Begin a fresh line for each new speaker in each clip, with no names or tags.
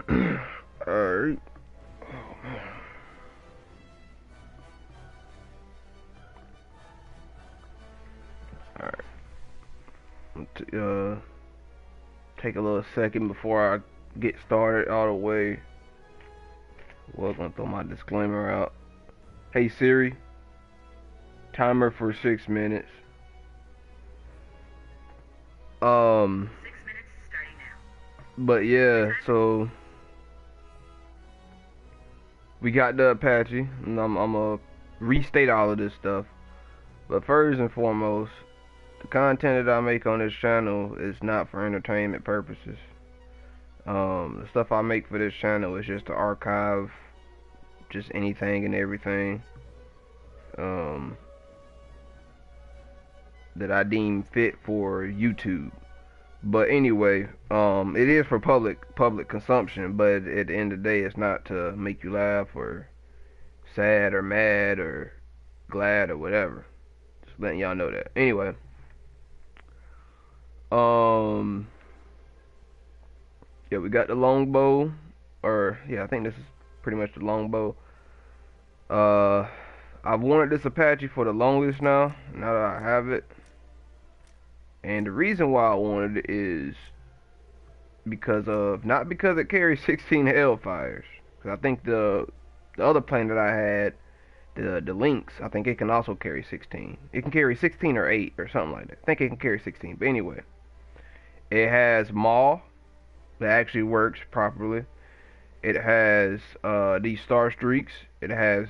Alright. Alright. Take a little second before I get started all the way. Well, gonna throw my disclaimer out. Hey Siri, timer for 6 minutes.
6 minutes starting now.
But yeah, so we got the Apache, and I'm gonna restate all of this stuff. But first and foremost, the content that I make on this channel is not for entertainment purposes. The stuff I make for this channel is just to archive just anything and everything that I deem fit for YouTube. But anyway, it is for public consumption, but at the end of the day, it's not to make you laugh or sad or mad or glad or whatever. Just letting y'all know that. Anyway, yeah, we got the longbow, or yeah, I think this is pretty much the longbow. I've wanted this Apache for the longest now that I have it. And the reason why I wanted it is because of, not because it carries 16 Hellfires. Because I think the other plane that I had, the Lynx, I think it can also carry 16. It can carry 16 or 8 or something like that. I think it can carry 16. But anyway, it has maw that actually works properly. It has these star streaks. It has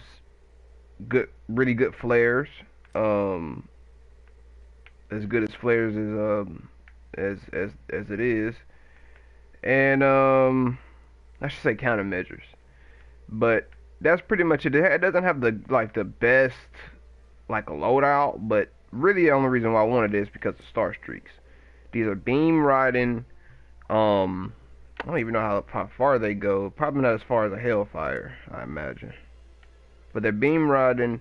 really good flares. As good as flares as it is, and I should say countermeasures. But that's pretty much it. It doesn't have the best like a loadout, but really the only reason why I wanted it is because of star streaks. These are beam riding. I don't even know how far they go. Probably not as far as a Hellfire, I imagine. But they're beam riding.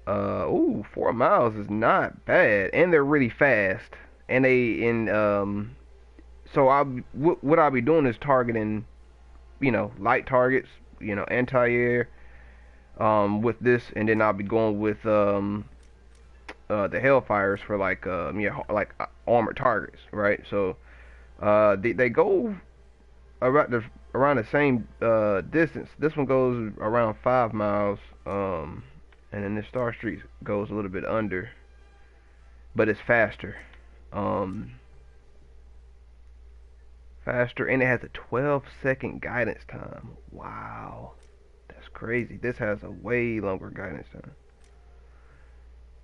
4 miles is not bad, and they're really fast. And so what I'll be doing is targeting, light targets, anti-air, with this, and then I'll be going with the Hellfires for like armored targets, right? So they go around the same distance. This one goes around 5 miles. And then the Star Streak goes a little bit under, but it's faster. Faster, and it has a 12-second guidance time. Wow, that's crazy. This has a way longer guidance time.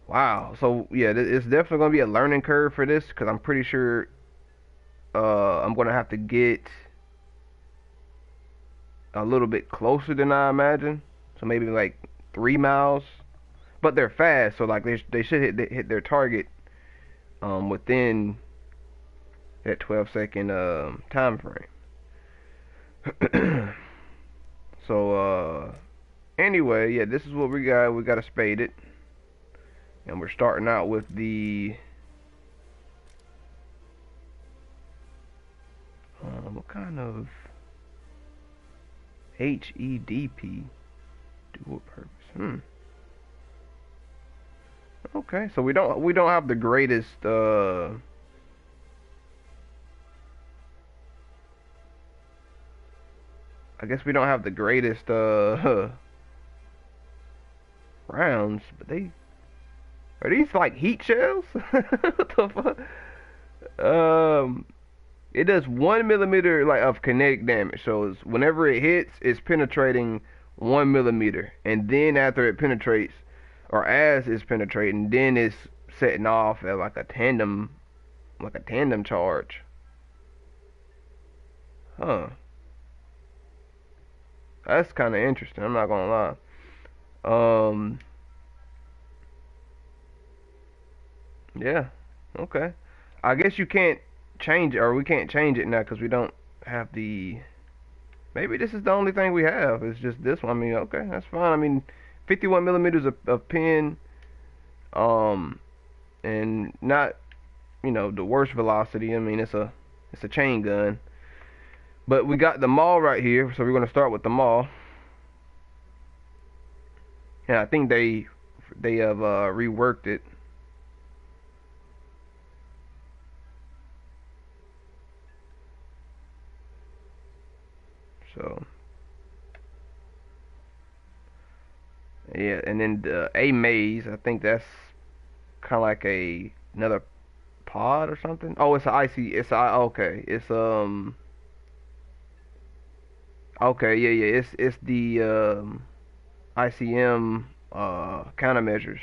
Wow. So yeah, it's definitely gonna be a learning curve for this, because I'm pretty sure I'm gonna have to get a little bit closer than I imagine. So maybe like 3 miles, but they're fast, so like they should hit their target within that 12-second time frame. So anyway, yeah, this is what we got. We got to spade it, and we're starting out with the what kind of HEDP dual purpose? Okay, so we don't have the greatest I guess we don't have the greatest rounds, but are these like heat shells? What the fuck? It does 1 millimeter like of kinetic damage. So whenever it hits, it's penetrating 1 millimeter, and then after it penetrates, or as it's penetrating, then it's setting off at like a tandem charge. Huh. That's kind of interesting. I'm not gonna lie. Yeah. Okay. I guess you can't change it, or we can't change it now because we don't have the. Maybe this is the only thing we have. It's just this one. I mean, okay, that's fine. I mean, 51 millimeters of pin, and not, the worst velocity. I mean, it's a chain gun, But we got the mall right here, so we're gonna start with the mall. And I think they have reworked it. So yeah, and then the A maze, I think that's kind of like another pod or something. Oh, it's a IC. Okay. It's okay. Yeah, yeah. It's the ICM countermeasures.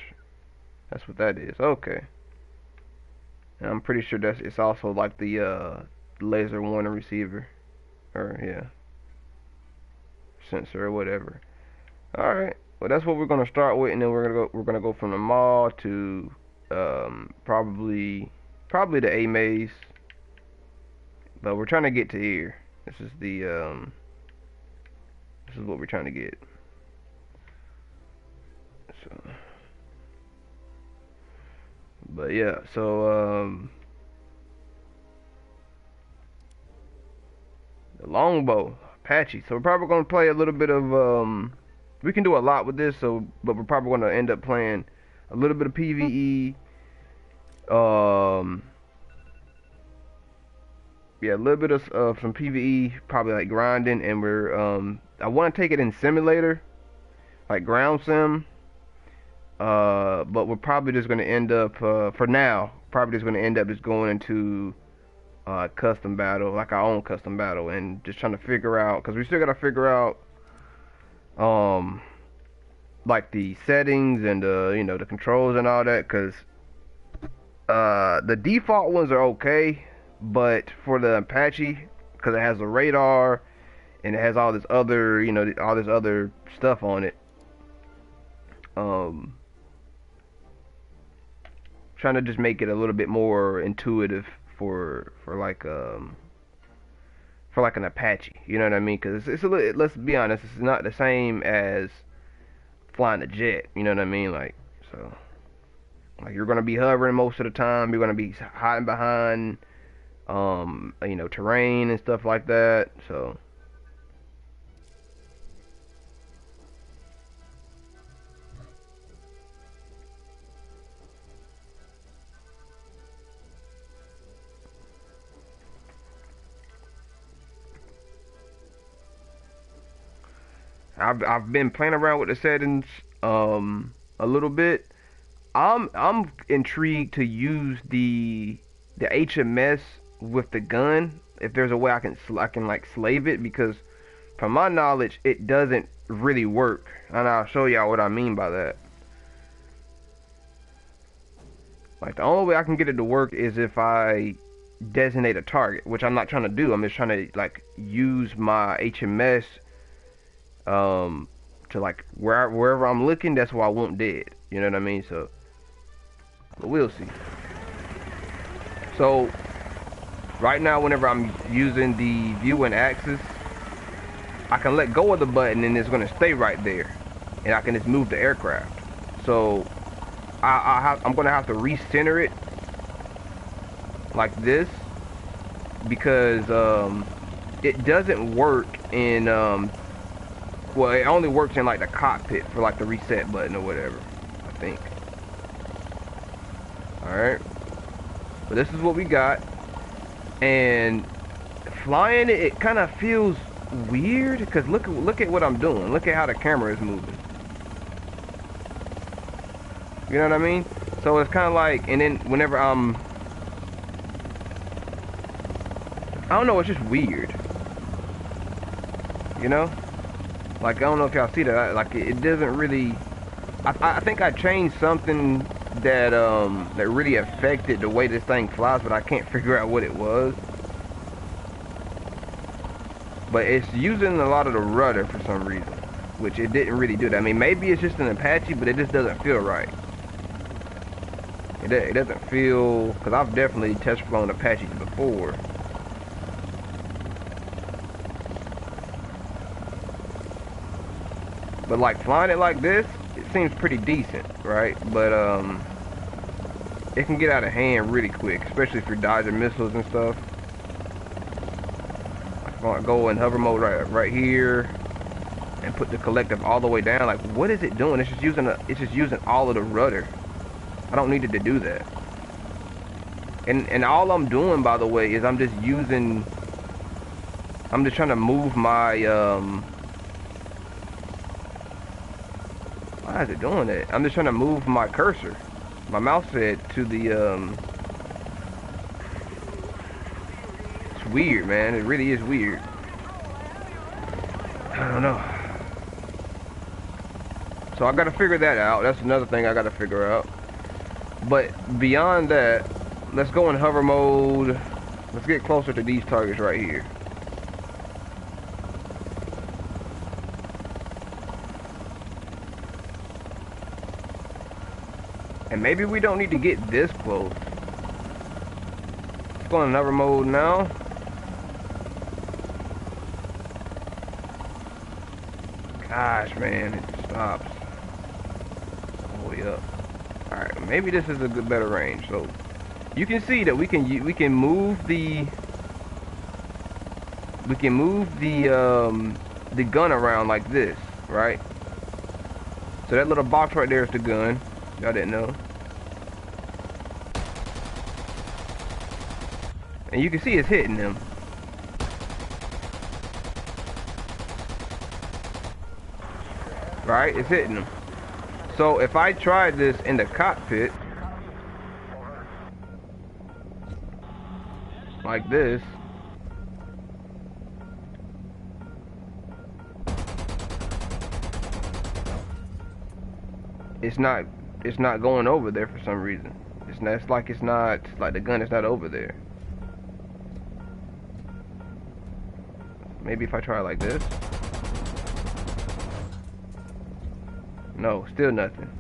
That's what that is. Okay. And I'm pretty sure that's it's also like the laser warning receiver or yeah sensor or whatever. All right. Well, that's what we're gonna start with, and then we're gonna go from the mall to probably the A maze, but we're trying to get to here. This is the this is what we're trying to get. So, but yeah, so the longbow, Apache. So we're probably gonna play a little bit of we can do a lot with this, so but we're probably gonna end up playing a little bit of PvE. Um, yeah, a little bit of some PvE, probably like grinding, and we're I want to take it in simulator, like ground sim. But we're probably just gonna end up for now, probably just gonna end up just going into custom battle, like our own custom battle, and just trying to figure out, cause we still gotta figure out um like the settings and the controls and all that, cause the default ones are okay, but for the Apache, cause it has the radar and it has all this other all this other stuff on it. Um, Trying to just make it a little bit more intuitive for like an Apache. You know what I mean? Because it's a little, let's be honest, it's not the same as flying a jet. You know what I mean? Like so, like you're gonna be hovering most of the time. You're gonna be hiding behind terrain and stuff like that. So. I've been playing around with the settings a little bit. I'm intrigued to use the HMS with the gun if there's a way I can like slave it, because from my knowledge it doesn't really work, and I'll show y'all what I mean by that. Like the only way I can get it to work is if I designate a target, which I'm not trying to do. I'm just trying to like use my HMS to like wherever I'm looking, that's where I want dead. You know what I mean? So, but we'll see. So, right now, whenever I'm using the view and axis, I can let go of the button and it's gonna stay right there, and I can just move the aircraft. So, I'm gonna have to recenter it like this because it doesn't work in well, it only works in like the cockpit for like the reset button or whatever, I think. Alright. But this is what we got. And flying it kind of feels weird because look at what I'm doing. Look at how the camera is moving. You know what I mean? So it's kind of like, and then whenever I don't know, it's just weird. You know? Like, I don't know if y'all see that. Like, it doesn't really. I think I changed something that that really affected the way this thing flies, but I can't figure out what it was. But it's using a lot of the rudder for some reason, which it didn't really do that. I mean, maybe it's just an Apache, but it just doesn't feel right. It doesn't feel, because I've definitely test flown Apaches before. But like flying it like this, it seems pretty decent, right? But it can get out of hand really quick, especially if you're dodging missiles and stuff. gonna go in hover mode right here and put the collective all the way down. Like, what is it doing? It's just using all of the rudder. I don't need it to do that. And all I'm doing, by the way, is I'm just trying to move my why is it doing that? I'm just trying to move my cursor, my mouse head to the it's weird, man. It really is weird. I don't know. So I gotta figure that out. That's another thing I gotta figure out. But beyond that, let's go in hover mode. Let's get closer to these targets right here. And maybe we don't need to get this close. Let's go in hover mode now. Gosh, man, it stops all the way up. All right, maybe this is a good, better range. So you can see that we can move the gun around like this, right? So that little box right there is the gun. Y'all didn't know. And you can see it's hitting them. Right? It's hitting them. So if I tried this in the cockpit, like this, it's not going over there for some reason. It's like the gun is not over there. Maybe if I try like this. No, still nothing.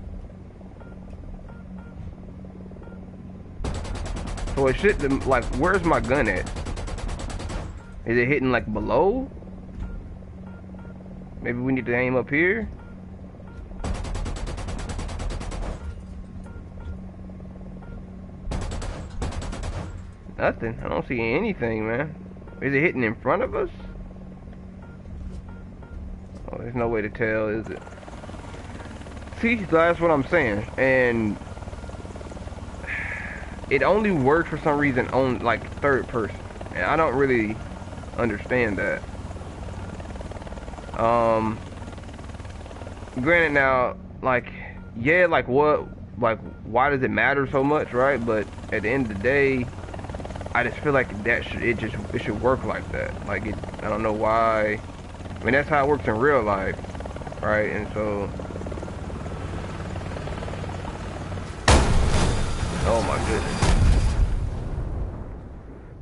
So it should, like, where's my gun at? Is it hitting like below? Maybe we need to aim up here. Nothing. I don't see anything, man. Is it hitting in front of us? Oh, there's no way to tell, is it? See, that's what I'm saying. And it only works for some reason on like third person. And I don't really understand that. Granted now, like, yeah, like what, like, why does it matter so much, right? But at the end of the day, I just feel like it should work like that. Like, I don't know why. I mean, that's how it works in real life, right? And so, oh my goodness,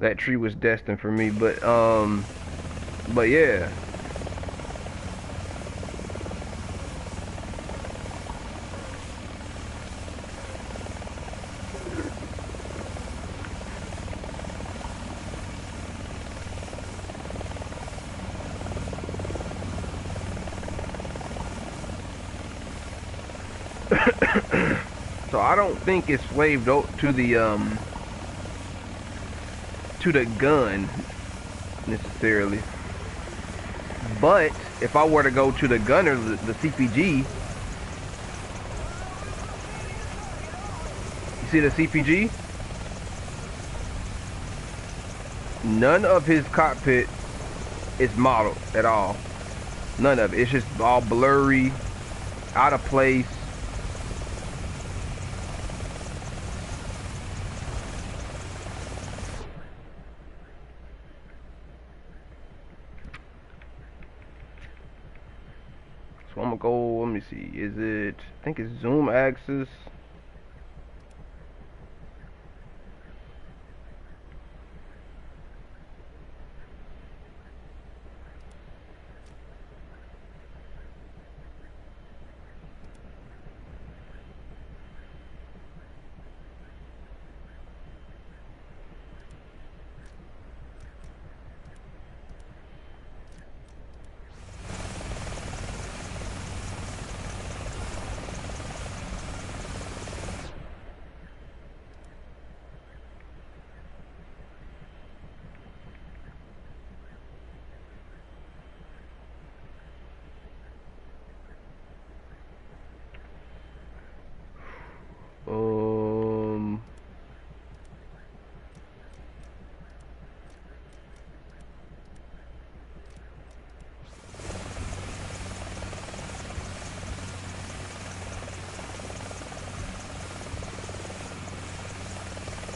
that tree was destined for me. But yeah. So I don't think it's slaved to the gun necessarily, but if I were to go to the gunner, the CPG, you see the CPG? None of his cockpit is modeled at all. None of it. It's just all blurry, out of place. So I'm gonna go, let me see, is it, I think it's zoom axis.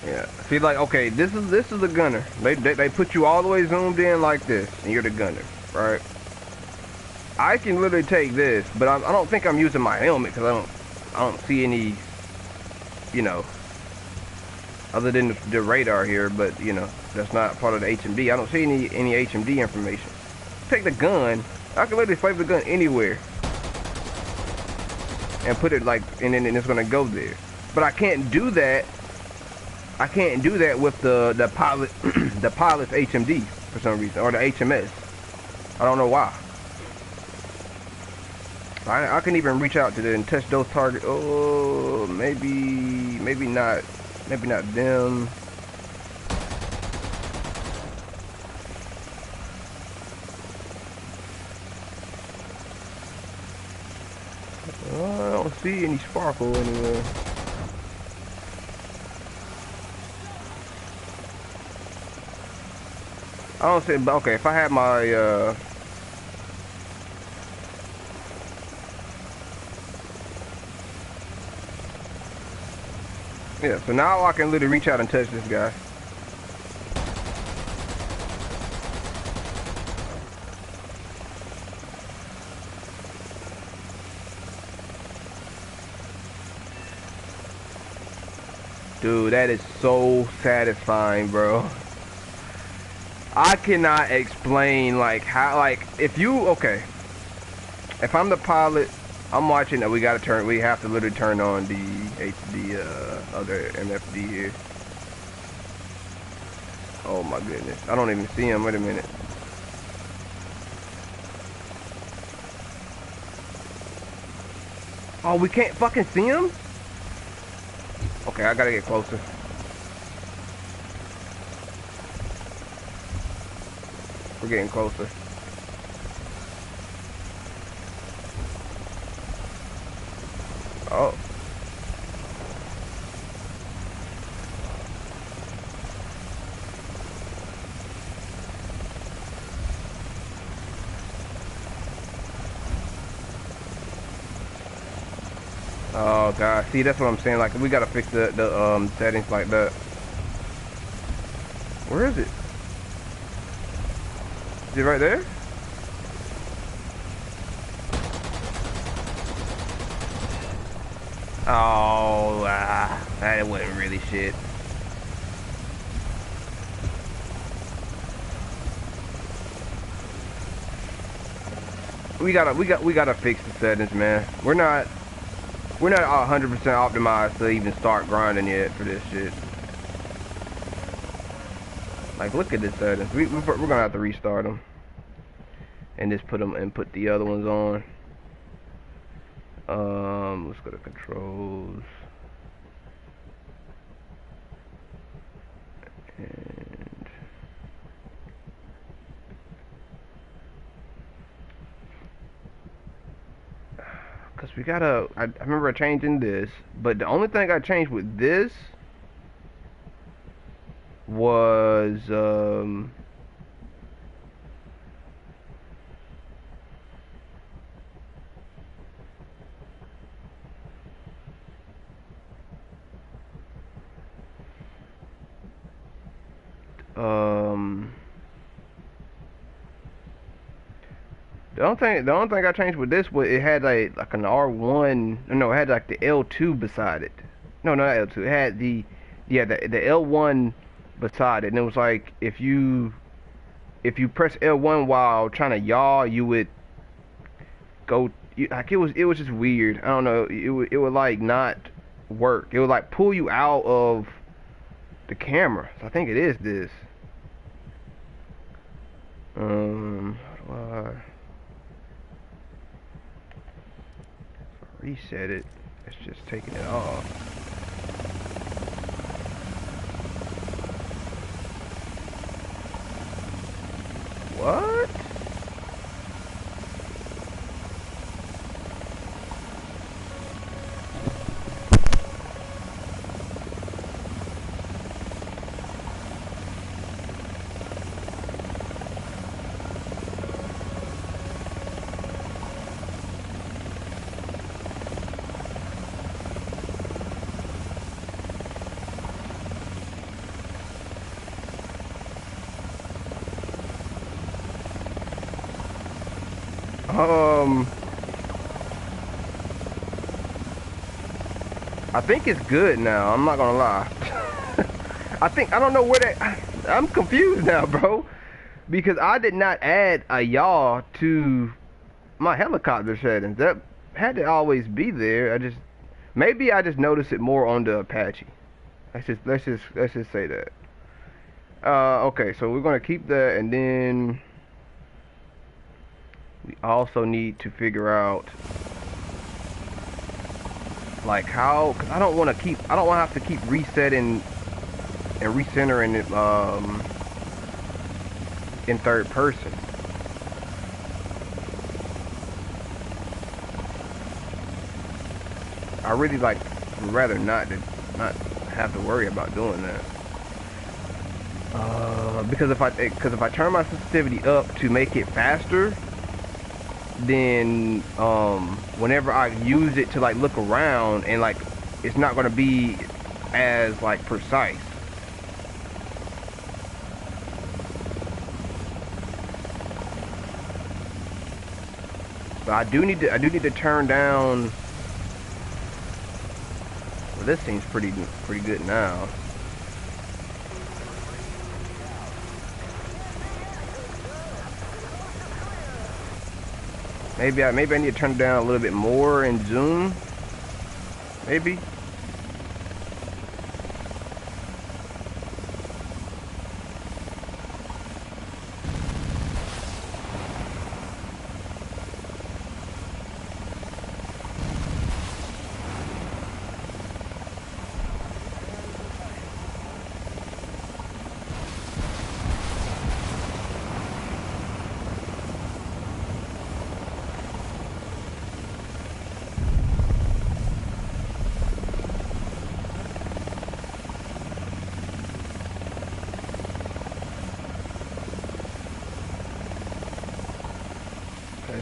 Yeah. See, like, okay, this is the gunner. They put you all the way zoomed in like this, and you're the gunner, right? I can literally take this, but I don't think I'm using my helmet because I don't see any, you know, other than the radar here. But you know, that's not part of the HMD. I don't see any HMD information. Take the gun. I can literally place the gun anywhere and put it like, and then it's gonna go there. But I can't do that. I can't do that with the pilot the pilot's HMD for some reason, or the HMS. I don't know why. I can even reach out to them and touch those targets. Oh, maybe not them. I don't see any sparkle anywhere. I don't see. Okay, if I had my yeah, so now I can literally reach out and touch this guy. Dude, that is so satisfying, bro. I cannot explain like how, like, if you, okay, if I'm the pilot, I'm watching that we have to literally turn on the other MFD here. Oh my goodness, I don't even see him. Wait a minute. Oh, we can't fucking see him? Okay, I gotta get closer. We're getting closer. Oh. Oh god, see, that's what I'm saying. Like, we gotta fix the settings like that. Where is it? Is it right there? Oh, that wasn't really shit. We gotta fix the settings, man. We're not 100% optimized to even start grinding yet for this shit. Like, look at this settings. We're gonna have to restart them and just put the other ones on. Let's go to controls. And because we gotta, I remember changing this, but the only thing I changed with this was the only thing I changed with this was it had like an R1. No, it had like the L2 beside it. No, not L2. It had the L1 beside it, and it was like if you press L1 while trying to yaw, you would go, like, it was just weird. I don't know. It would like not work. It would like pull you out of the camera. So I think it is this. How do I reset it? It's just taking it off. What? Um, I think it's good now. I'm not gonna lie. I don't know where that. I'm confused now, bro, because I did not add a yaw to my helicopter settings. That had to always be there. Maybe I just noticed it more on the Apache. Let's just say that. Okay, so we're gonna keep that, and then we also need to figure out like how, cause I don't want to have to keep resetting and recentering it in third person. I really like would rather not have to worry about doing that. Because if I turn my sensitivity up to make it faster, then whenever I use it to like look around and like it's not gonna be as like precise. But I do need to turn down. Well, this seems pretty good now. Maybe I need to turn it down a little bit more in zoom. Maybe.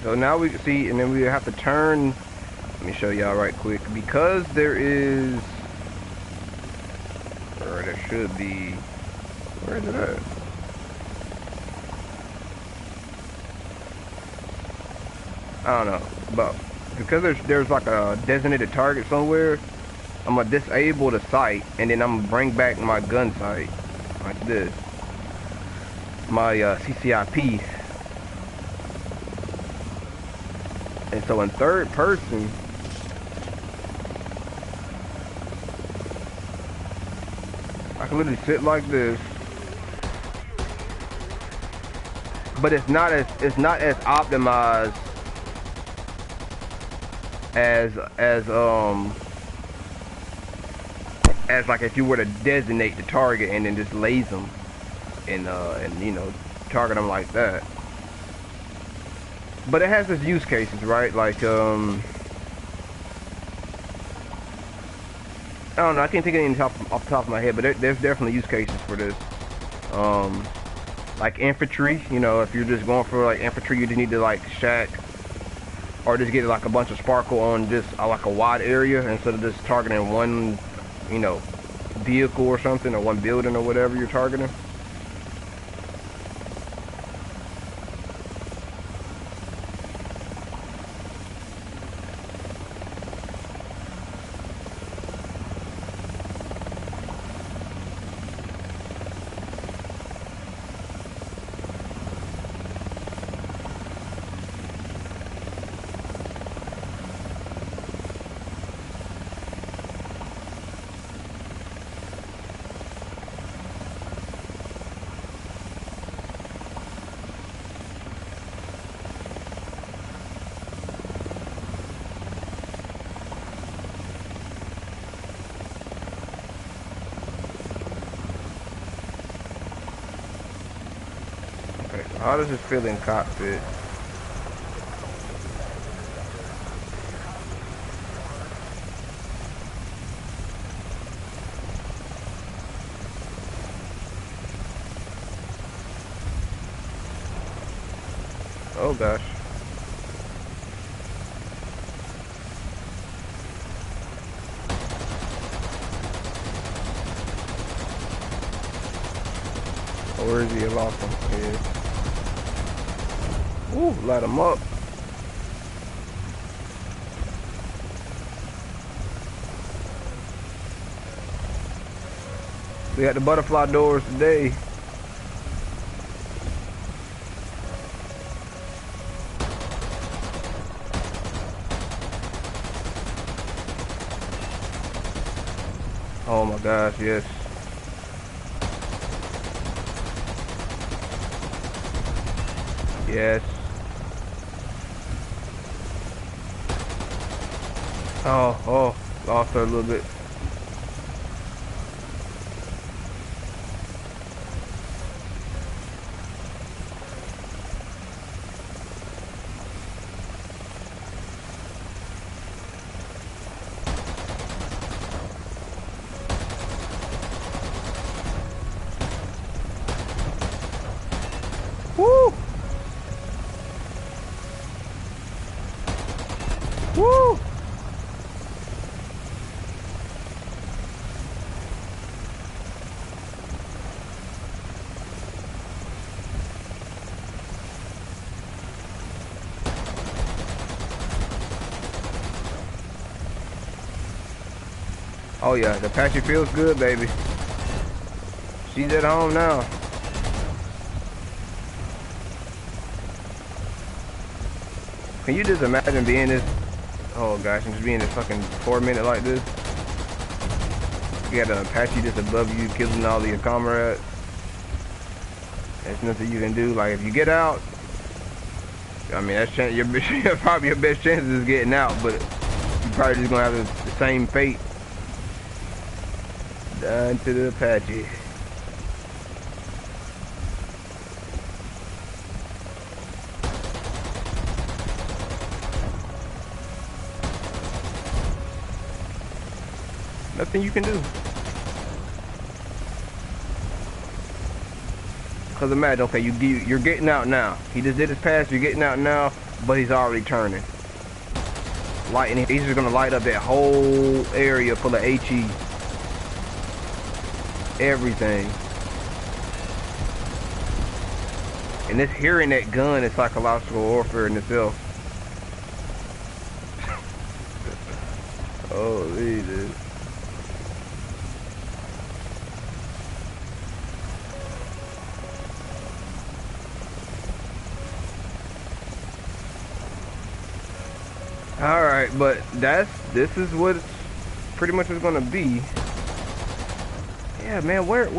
So now we can see, and then we have to turn. Let me show y'all right quick, because there is, or there should be. Where is it at? I don't know, but because there's like a designated target somewhere, I'm gonna disable the sight, and then I'm gonna bring back my gun sight like this. My CCIP. And so in third person, I can literally sit like this, but it's not as optimized as like if you were to designate the target and then just laze them and you know, target them like that. But it has its use cases, right? Like, I don't know, I can't think of anything off the top of my head, but there's definitely use cases for this. Like infantry, you know, if you're just going for like infantry, you just need to like shack, or just get like a bunch of sparkle on just like a wide area instead of just targeting one, you know, vehicle or something, or one building or whatever you're targeting. Okay, so how does this feel in cockpit? Oh gosh. Oh, where is he? I lost him. Yeah. Ooh, light him up. We got the butterfly doors today. Oh my gosh, yes. Yes. Oh, lost her a little bit. Woo! Woo! Oh yeah, the Apache feels good, baby. She's at home now. Can you just imagine being this, oh gosh, and just being this fucking 4 minute like this? You got an Apache just above you, killing all of your comrades. There's nothing you can do. Like, if you get out, I mean, that's probably your best chances is getting out, but you're probably just gonna have the same fate. Done to the Apache. Nothing you can do. Cause imagine, okay, you're getting out now. He just did his pass. You're getting out now, but he's already turning. Lighting. He's just gonna light up that whole area full of HE. Everything. And this hearing that gun is psychological warfare in itself. Oh, Jesus. All right, but this is what it's pretty much is gonna be. Yeah, man, where's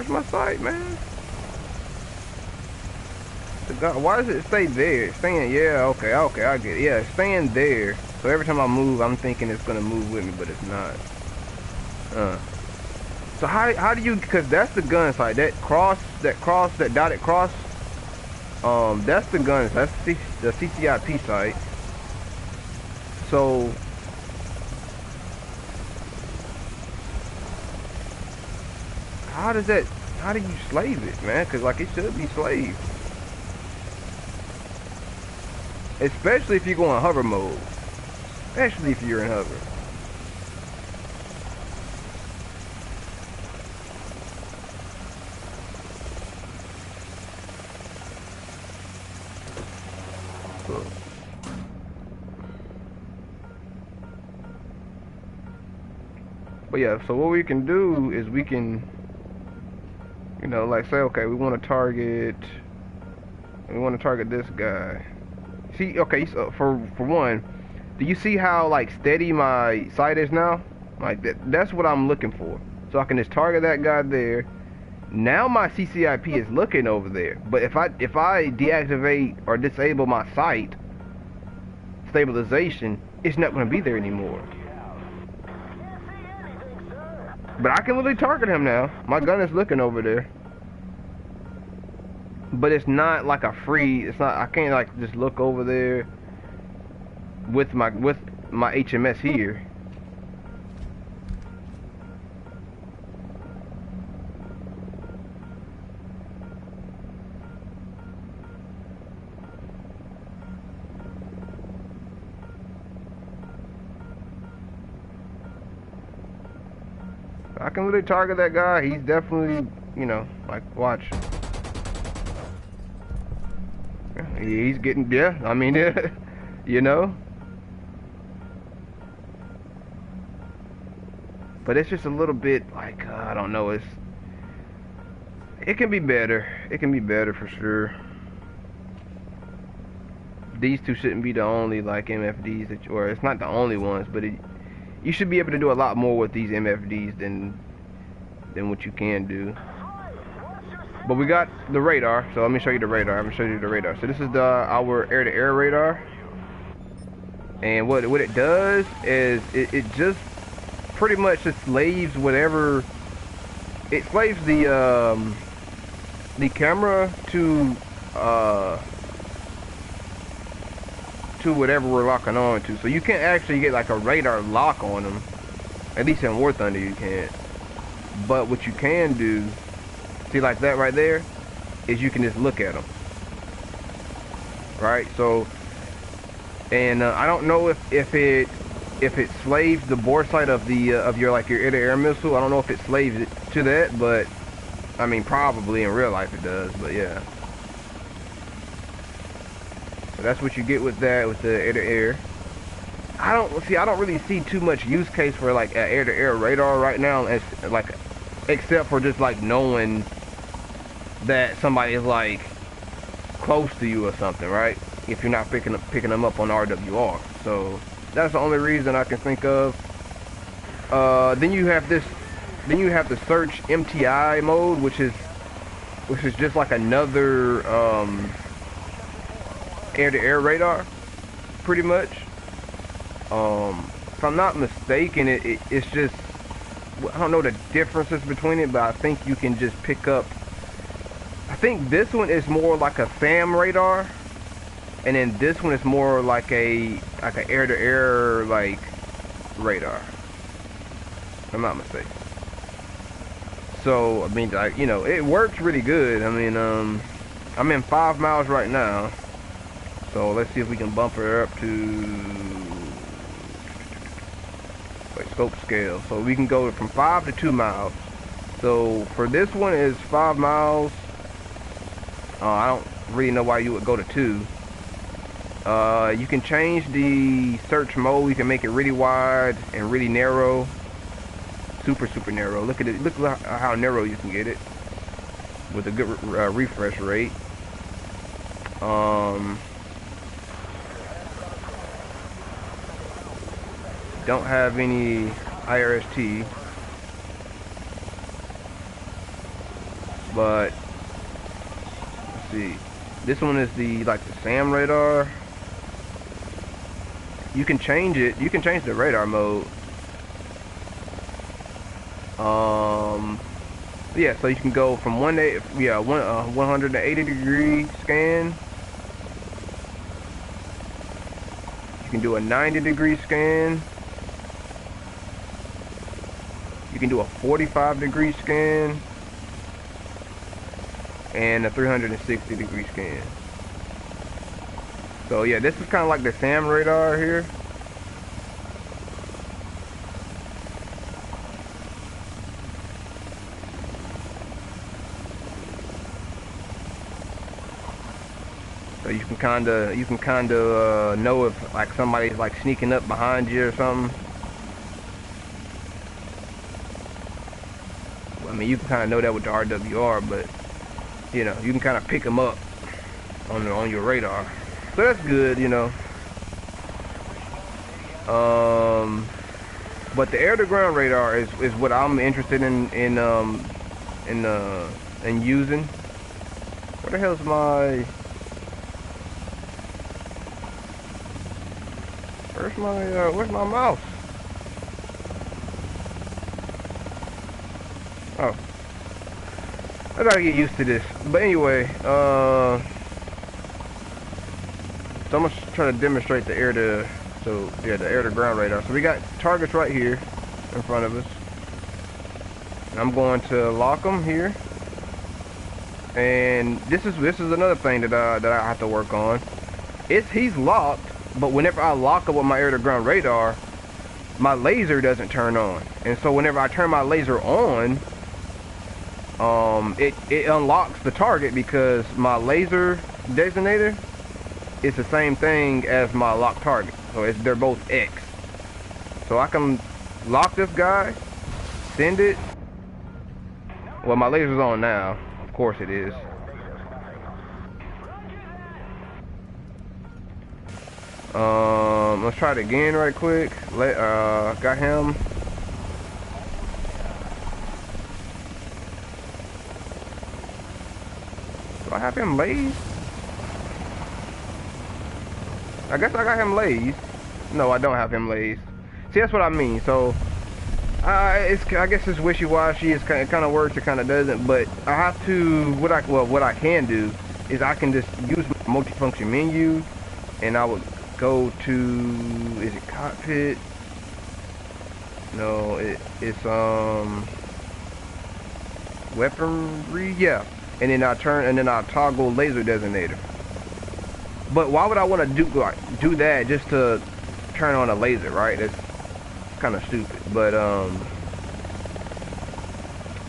my site, man? Why does it stay there? It's staying, yeah, okay, I get it. Yeah, it's staying there. So every time I move, I'm thinking it's gonna move with me, but it's not. So how do you? Because that's the gun site. That dotted cross. That's the gun. That's the CCIP site. So how do you slave it, man? Because like it should be slaved. Especially if you go in hover mode. Especially if you're in hover. But yeah, so what we can do is we can, you know, like say, okay, we want to target this guy. See, okay, so for one, do you see how like steady my sight is now? Like that's what I'm looking for. So I can just target that guy there. Now my CCIP is looking over there. But if I deactivate or disable my sight stabilization, it's not going to be there anymore. But I can literally target him now. My gun is looking over there. But it's not like a free, it's not, I can't like just look over there with my HMS here. I can literally target that guy. He's definitely, you know, like, watch. He's getting, yeah, I mean, yeah, you know. but it's just a little bit like I don't know. It can be better. It can be better for sure. These two shouldn't be the only like MFDs that, or it's not the only ones, but you should be able to do a lot more with these MFDs than what you can do. But we got the radar, so let me show you the radar. I'm gonna show you the radar. So this is our air-to-air radar, and what it does is it just pretty much just slaves whatever. It slaves the camera to whatever we're locking on to. So you can't actually get like a radar lock on them. At least in War Thunder you can't. But what you can do, see like that right there, is you can just look at them. Right? So, and I don't know if it slaves the bore sight of the of your air-to-air missile. I don't know if it slaves it to that, but I mean probably in real life it does. But yeah. So that's what you get with that, with the air-to-air. I don't really see too much use case for like an air-to-air radar right now, as like, except for just like knowing that somebody is like close to you or something, right? If you're not picking them up on RWR. So that's the only reason I can think of. Then you have the search MTI mode, which is just like another air-to-air radar, pretty much. If I'm not mistaken, it's just, I don't know the differences between it, but I think you can just pick up. I think this one is more like a SAM radar, and then this one is more like a air-to-air like radar. If I'm not mistaken. So I mean, like, you know, it works really good. I mean, I'm in 5 miles right now, so let's see if we can bump her up to scope scale. So we can go from 5 to 2 miles. So for this one is 5 miles. I don't really know why you would go to 2. You can change the search mode. You can make it really wide and really narrow. Super narrow. Look at it. Look how narrow you can get it with a good refresh rate. Don't have any IRST, but let's see. This one is the SAM radar. You can change it. You can change the radar mode. Yeah, so you can go from 180 degree scan. You can do a 90 degree scan. You can do a 45 degree scan and a 360 degree scan. So yeah, this is kind of like the SAM radar here. So you can kind of know if like somebody's like sneaking up behind you or something. I mean, you can kind of know that with the RWR, but you know, you can kind of pick them up on your radar. So that's good, you know. But the air-to-ground radar is what I'm interested in using. Where the hell's my? Where's my mouse? Oh, I gotta get used to this. But anyway, so I'm gonna try to demonstrate the the air-to-ground radar. So we got targets right here in front of us. And I'm going to lock them here. And this is another thing that I have to work on. He's locked, but whenever I lock up with my air-to-ground radar, my laser doesn't turn on. And so whenever I turn my laser on, it unlocks the target because my laser designator is the same thing as my locked target. So they're both X. So I can lock this guy, send it. Well, my laser's on now. Of course it is. Let's try it again right quick. Got him. Do I have him lazed? I guess I got him lazed. No, I don't have him lazed. See, that's what I mean. So, I guess it's wishy-washy. It kind of works. It kind of doesn't. But I have to. What I can do is I can just use my multifunction menu, and I would go to. Is it cockpit? No, it's weaponry. Yeah, and then I toggle laser designator. But why would I want to do that just to turn on a laser, right? That's kind of stupid. But I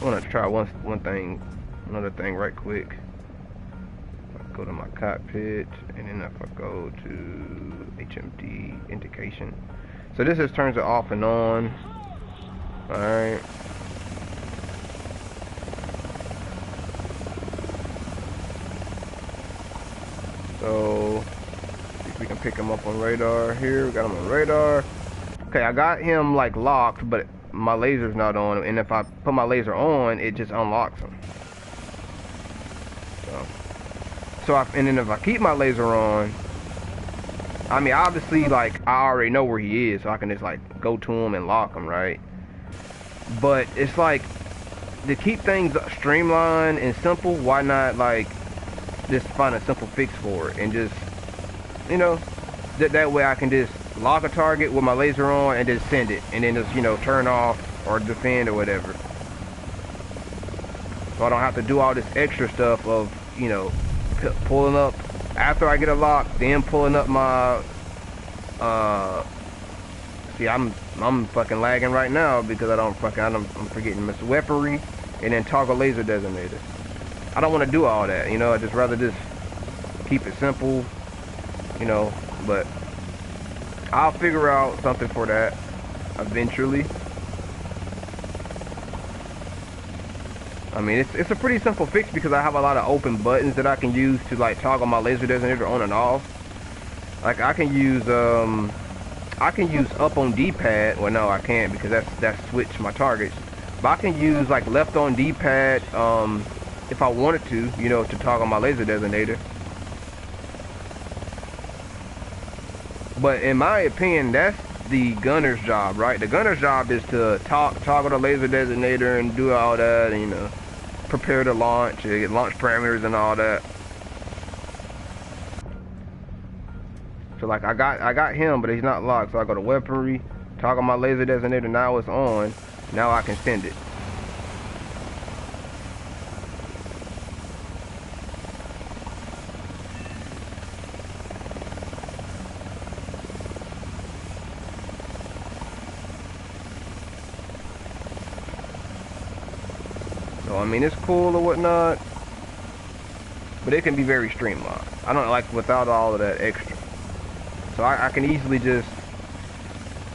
want to try another thing right quick. Go to my cockpit, and then if I go to HMD indication, so this just turns it off and on. All right. So see if we can pick him up on radar here. We got him on radar. Okay, I got him like locked, but my laser's not on, and if I put my laser on, it just unlocks him. And then if I keep my laser on, I mean, obviously, like, I already know where he is, so I can just, like, go to him and lock him, right? But it's like, to keep things streamlined and simple, why not, like, just find a simple fix for it and just, you know, that way I can just lock a target with my laser on and just send it, and then just, you know, turn off or defend or whatever. So I don't have to do all this extra stuff of, you know, pulling up after I get a lock, then pulling up my see, I'm fucking lagging right now because I'm forgetting Mr. Weaponry and then toggle laser designator. I don't want to do all that, you know. I just rather just keep it simple, you know. But I'll figure out something for that eventually. I mean, it's a pretty simple fix because I have a lot of open buttons that I can use to like toggle my laser designator on and off. Like I can use up on D-pad. Well, no, I can't because that's switch my targets. But I can use like left on D-pad if I wanted to, you know, to toggle my laser designator. But in my opinion, that's the gunner's job, right? The gunner's job is to toggle the laser designator and do all that, and, you know, prepare the launch, get launch parameters and all that. So like I got him, but he's not locked. So I go to weaponry, toggle my laser designator. Now it's on. Now I can send it. So I mean, it's cool or whatnot, but it can be very streamlined. I don't like without all of that extra. So I can easily just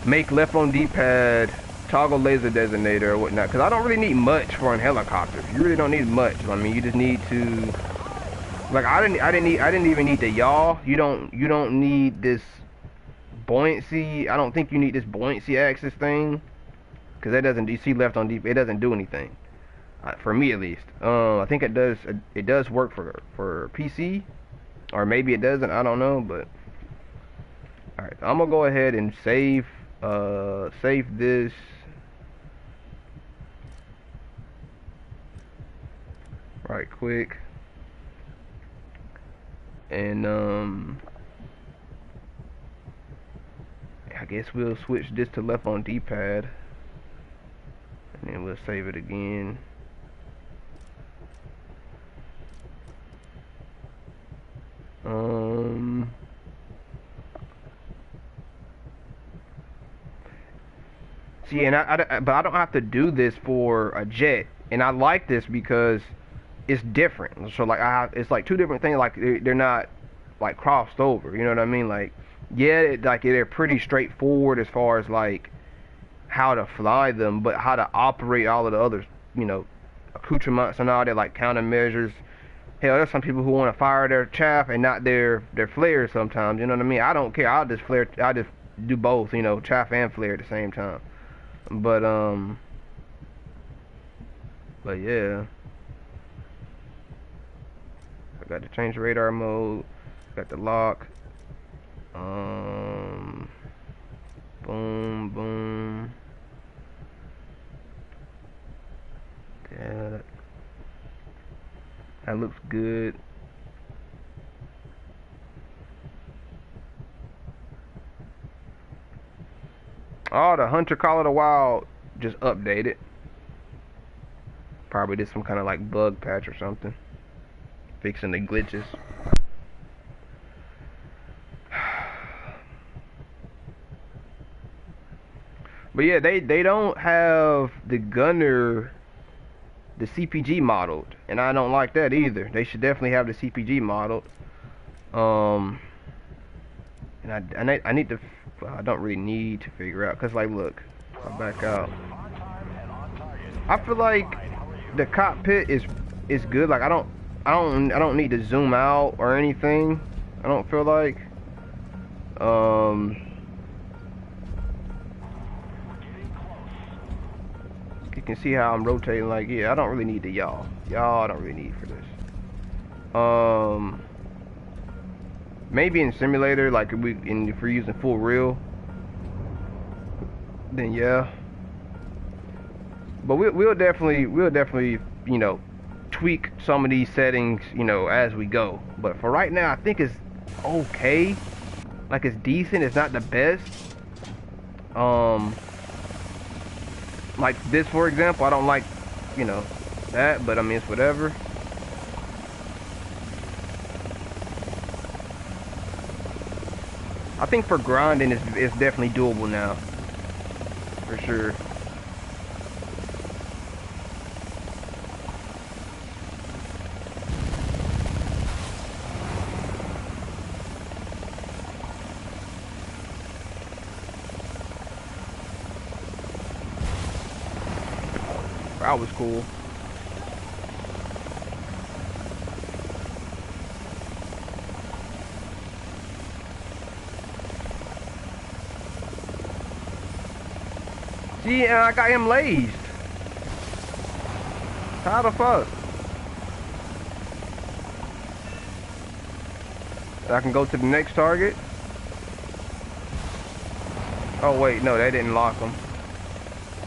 make left on D-pad, toggle laser designator or whatnot, because I don't really need much for an helicopter. You really don't need much. I mean, you just need to, like, I didn't even need the yaw. You don't need this buoyancy. I don't think you need this buoyancy axis thing, because that doesn't. You see left on D, it doesn't do anything. For me at least. I think it does. It does work for PC, or maybe it doesn't. I don't know, but. Alright, I'm gonna go ahead and save this. Right quick. And I guess we'll switch this to left on D-pad. And then we'll save it again. See, and but I don't have to do this for a jet, and I like this because it's different. So like it's like two different things. Like they're not like crossed over. You know what I mean? Like yeah, they're pretty straightforward as far as like how to fly them, but how to operate all of the other, you know, accoutrements and all that, like countermeasures. Hell, there's some people who want to fire their chaff and not their flares sometimes. You know what I mean? I don't care. I'll just flare. I'll just do both. You know, chaff and flare at the same time. But yeah, I got to change the radar mode. Got the lock. Boom, boom. Yeah, that looks good. Oh, the Hunter Call of the Wild just updated. Probably did some kind of like bug patch or something. Fixing the glitches. But yeah, they don't have the gunner, the CPG modeled, and I don't like that either. They should definitely have the CPG modeled. And I need to, well, I don't really need to figure out, cause like look, I'll back out. I feel like the cockpit is good. Like I don't need to zoom out or anything. I don't feel like. You can see how I'm rotating. Like, yeah, I don't really need the y'all. Y'all I don't really need for this. Maybe in simulator, like if we're using full real, then yeah. But we'll definitely you know tweak some of these settings, you know, as we go. But for right now, I think it's okay. Like it's decent. It's not the best. Like this, for example, I don't like, you know, that, but I mean, it's whatever. I think for grinding, it's definitely doable now. For sure. That was cool. See, and I got him lazed. How the fuck? I can go to the next target. Oh wait, no, they didn't lock him.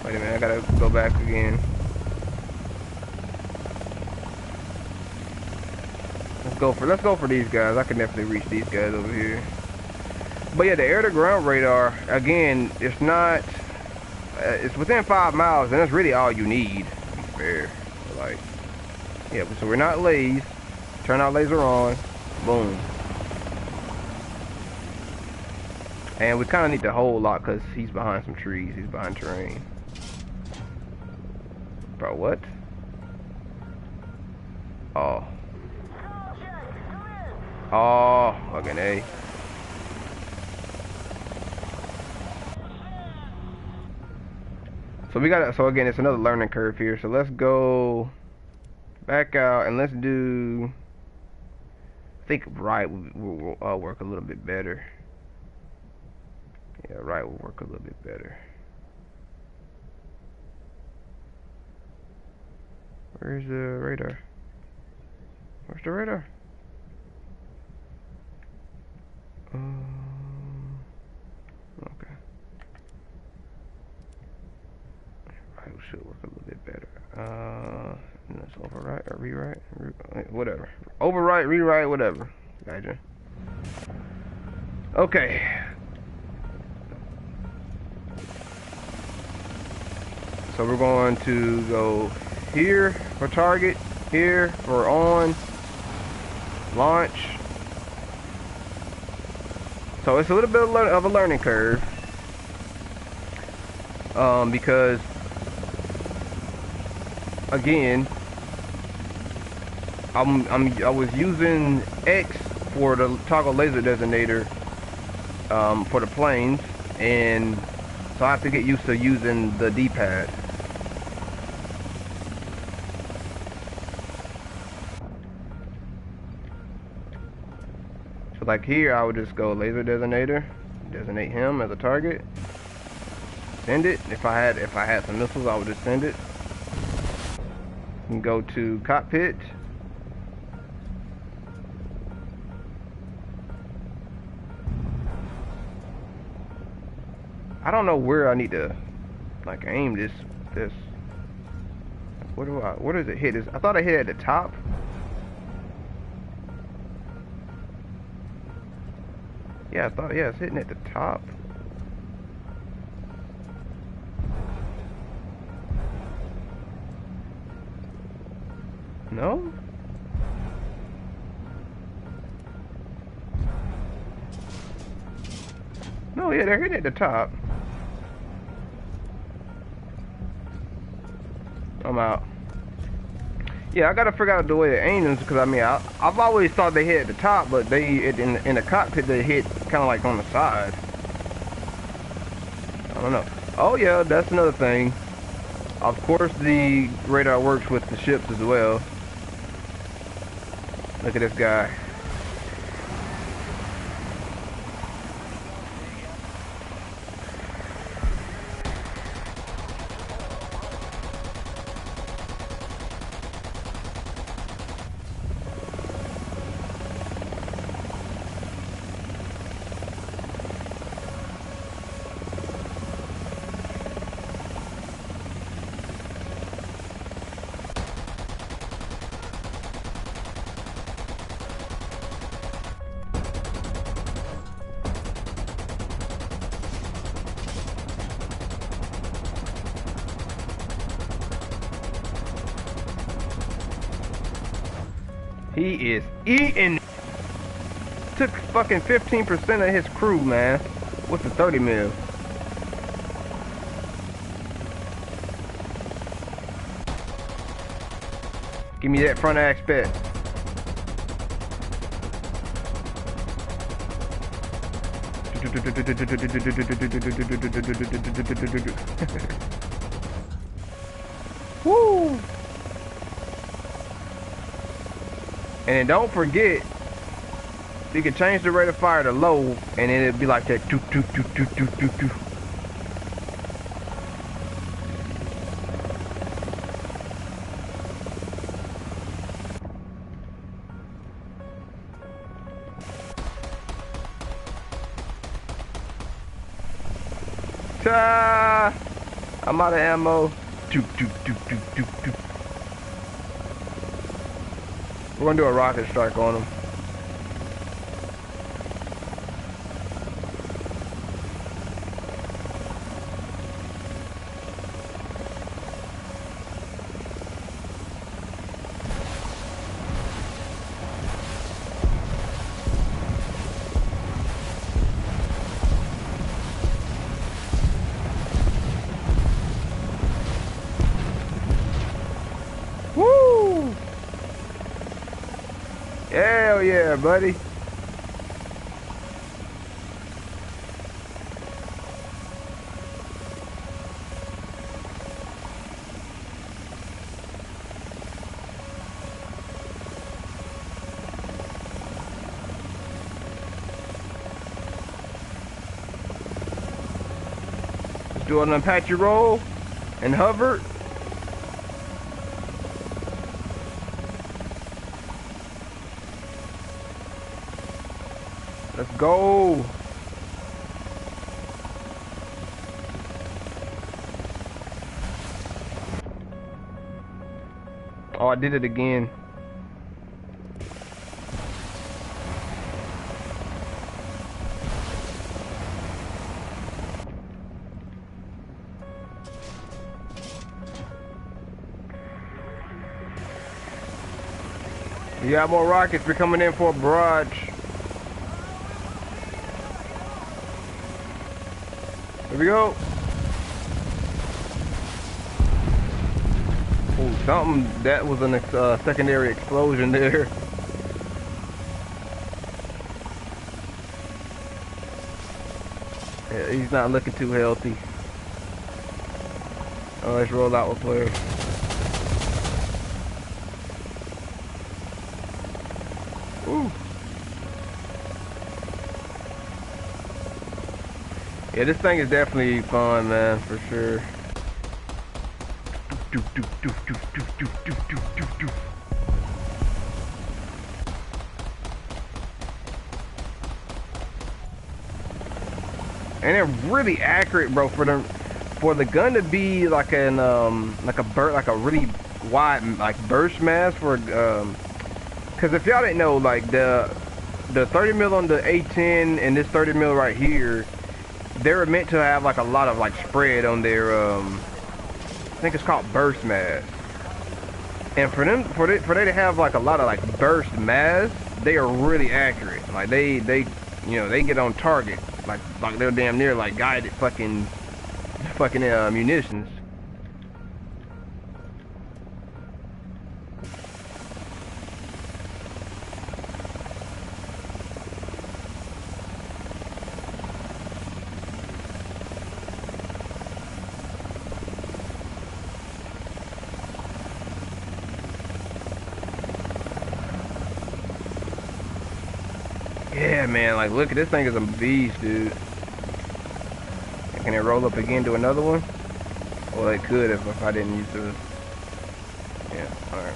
Wait a minute, I gotta go back again. Let's go for these guys. I can definitely reach these guys over here. But yeah, the air to ground radar, again, it's not, it's within 5 miles, and that's really all you need, to be fair. Like, yeah, so we're not lased. Turn our laser on. Boom. And we kind of need the whole lot because he's behind some trees. He's behind terrain. Bro, what? Oh. Oh, fucking A. So we got, so again, it's another learning curve here. So let's go back out and let's do, I think right will work a little bit better. Yeah, right will work a little bit better. Where's the radar? Where's the radar? Okay. Right should work a little bit better. Let's overwrite or rewrite, whatever. Overwrite, rewrite, whatever. Gotcha. Okay. So we're going to go here for target, here for on, launch. So it's a little bit of a learning curve, because again, I was using X for the toggle laser designator for the planes, and So I have to get used to using the D-pad. So like here, I would just go laser designator, designate him as a target, send it. If I had some missiles, I would just send it. And go to cockpit. I don't know where I need to like aim this. Where does it hit? I thought I hit at the top. Yeah, it's hitting at the top. No? No, yeah, they're hitting at the top. I'm out. Yeah, I gotta figure out the way to aim them because I mean, I've always thought they hit at the top, but in the cockpit they hit kind of like on the side. I don't know. Oh yeah, that's another thing. Of course, the radar works with the ships as well. Look at this guy. He is eating. Took fucking 15% of his crew, man. What's the 30 mil? Give me that front aspect. Woo! And then don't forget, you can change the rate of fire to low, and then it'll be like that. Toot, toot, toot, toot, toot, toot, toot. Ta! I'm out of ammo. Toot, toot, toot, toot, toot, toot. We're gonna do a rocket strike on him. Woo! Hell yeah, buddy. Let's do an Apache roll and hover. Let's go. Oh, I did it again. We got more rockets. We're coming in for a barrage. Here we go. Oh, something, that was a secondary explosion there. Yeah, he's not looking too healthy. Let's roll out with players. Ooh. Yeah, this thing is definitely fun, man, for sure. And they're really accurate, bro. For the gun to be like an like a really wide like burst mass for because if y'all didn't know, like the 30 mil on the A10 and this 30 mil right here, they're meant to have like a lot of like spread on their I think it's called burst mass. And for they to have like a lot of like burst mass, they are really accurate. Like they you know, they get on target. Like they're damn near like guided fucking munitions. Yeah, man, like look at this thing is a beast, dude. Can it roll up again to another one? Well, it could if I didn't use the... Yeah, alright.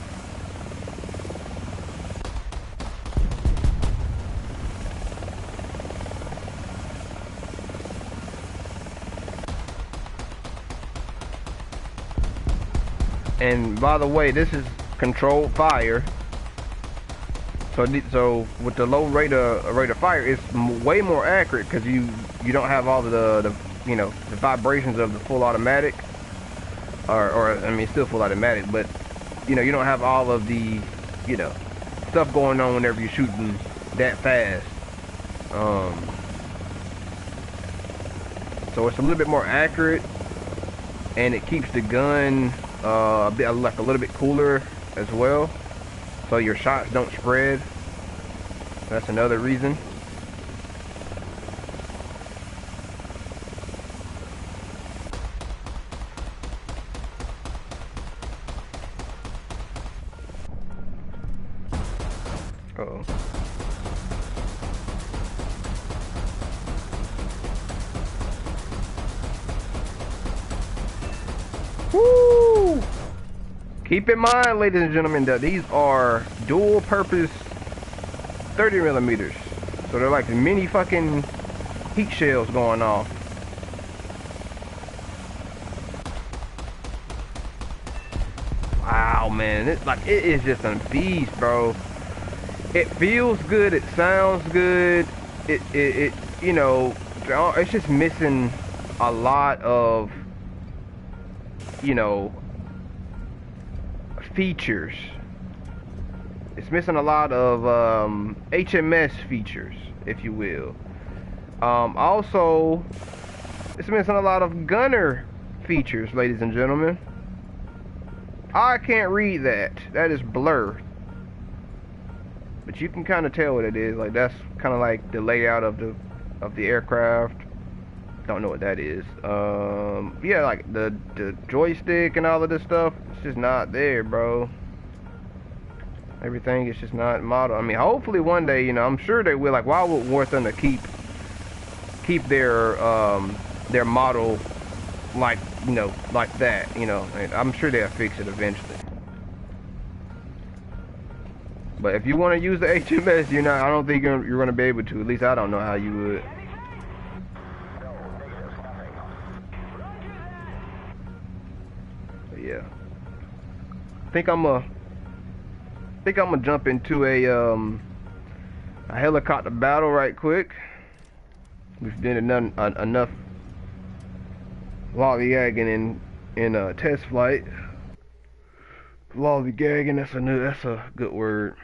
And by the way, this is controlled fire. So with the low rate of fire, it's way more accurate because you don't have all the you know, the vibrations of the full automatic, or I mean still full automatic, but you know, you don't have all of the, you know, stuff going on whenever you're shooting that fast. So it's a little bit more accurate, and it keeps the gun a bit like a little bit cooler as well, so your shots don't spread. That's another reason. Uh-oh. Woo! Keep in mind, ladies and gentlemen, that these are dual purpose 30 millimeters. So they're like mini fucking heat shells going off. Wow, man, it is just a beast, bro. It feels good, it sounds good. It you know, it's just missing a lot of, you know, features. It's missing a lot of HMS features, if you will. Also, it's missing a lot of gunner features, ladies and gentlemen. I can't read that. That is blur. But you can kind of tell what it is. Like that's kind of like the layout of the aircraft. Don't know what that is. Yeah, like the joystick and all of this stuff. It's just not there, bro. Everything is just not modeled. I mean, hopefully one day, you know, I'm sure they will. Like, why would it worth them to keep their model like, you know, like that, you know? And I'm sure they'll fix it eventually. But if you want to use the HMS, you're not. I don't think you're going to be able to. At least I don't know how you would. But yeah, I think I'm gonna jump into a helicopter battle right quick. We've done enough lollygagging in test flight. Lollygagging, that's a good word.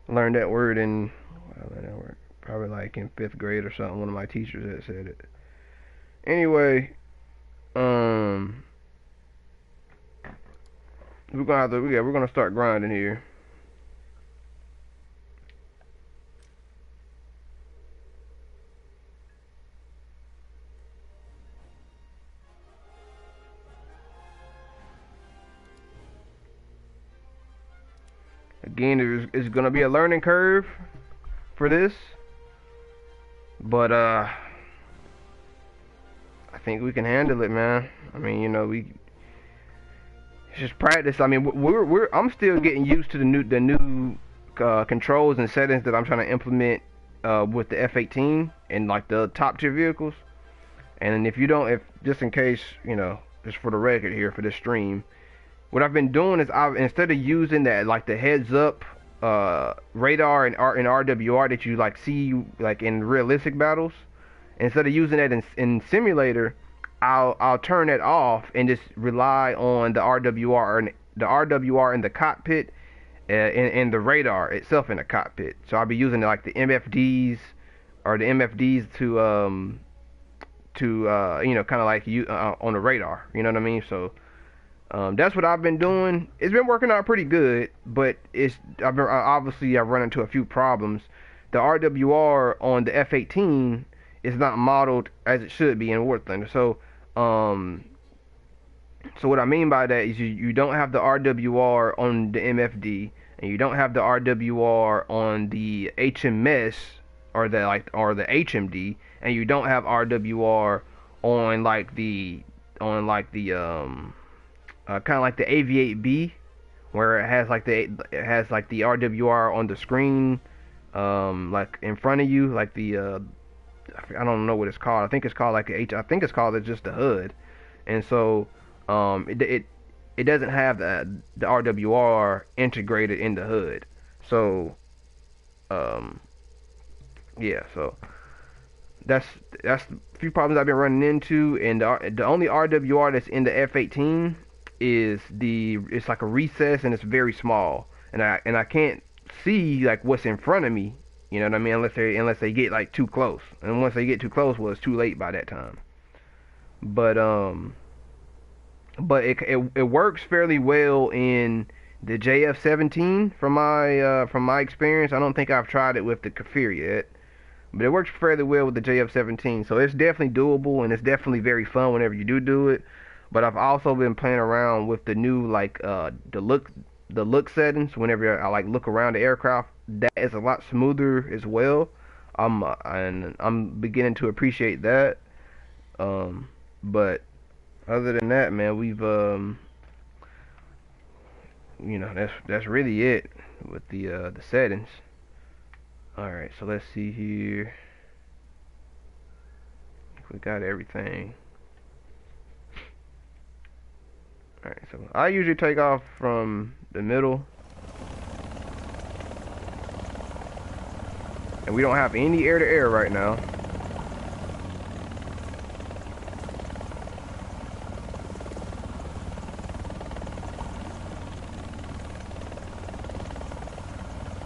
I learned that word probably like in 5th grade or something. One of my teachers had said it. Anyway, we're gonna start grinding here. Again, it's gonna be a learning curve for this, but I think we can handle it, man. I mean, we it's just practice. I mean, I'm still getting used to the new controls and settings that I'm trying to implement with the F-18 and like the top tier vehicles. And if just in case, just for the record here for this stream, what I've been doing is instead of using that like the heads up radar and RWR that you like see like in realistic battles, instead of using that in simulator, I'll turn that off and just rely on the RWR and the RWR in the cockpit and the radar itself in the cockpit. So I'll be using like the MFDs or the MFDs to kind of like you on the radar. You know what I mean? So that's what I've been doing. It's been working out pretty good, but obviously I've run into a few problems. The RWR on the F-18 is not modeled as it should be in War Thunder. So what I mean by that is you don't have the RWR on the MFD, and you don't have the RWR on the HMS or the HMD, and you don't have RWR on kind of like the AV-8B, where it has like the RWR on the screen, like in front of you, like I don't know what it's called. I think it's called like I think it's called just the HUD, and so it doesn't have the RWR integrated in the HUD. So yeah, so that's a few problems I've been running into, and the only RWR that's in the F-18 is it's like a recess and it's very small, and I can't see like what's in front of me. You know what I mean? Unless they get like too close, and once they get too close, well, it's too late by that time. But it works fairly well in the JF-17 from my experience. I don't think I've tried it with the Kafir yet, but it works fairly well with the JF-17. So it's definitely doable, and it's definitely very fun whenever you do it. But I've also been playing around with the new like the look settings whenever I like look around the aircraft. That is a lot smoother as well. And I'm beginning to appreciate that. But other than that, man, we've that's really it with the settings. All right, so let's see here. We got everything. All right, so I usually take off from the middle. And we don't have any air-to-air right now.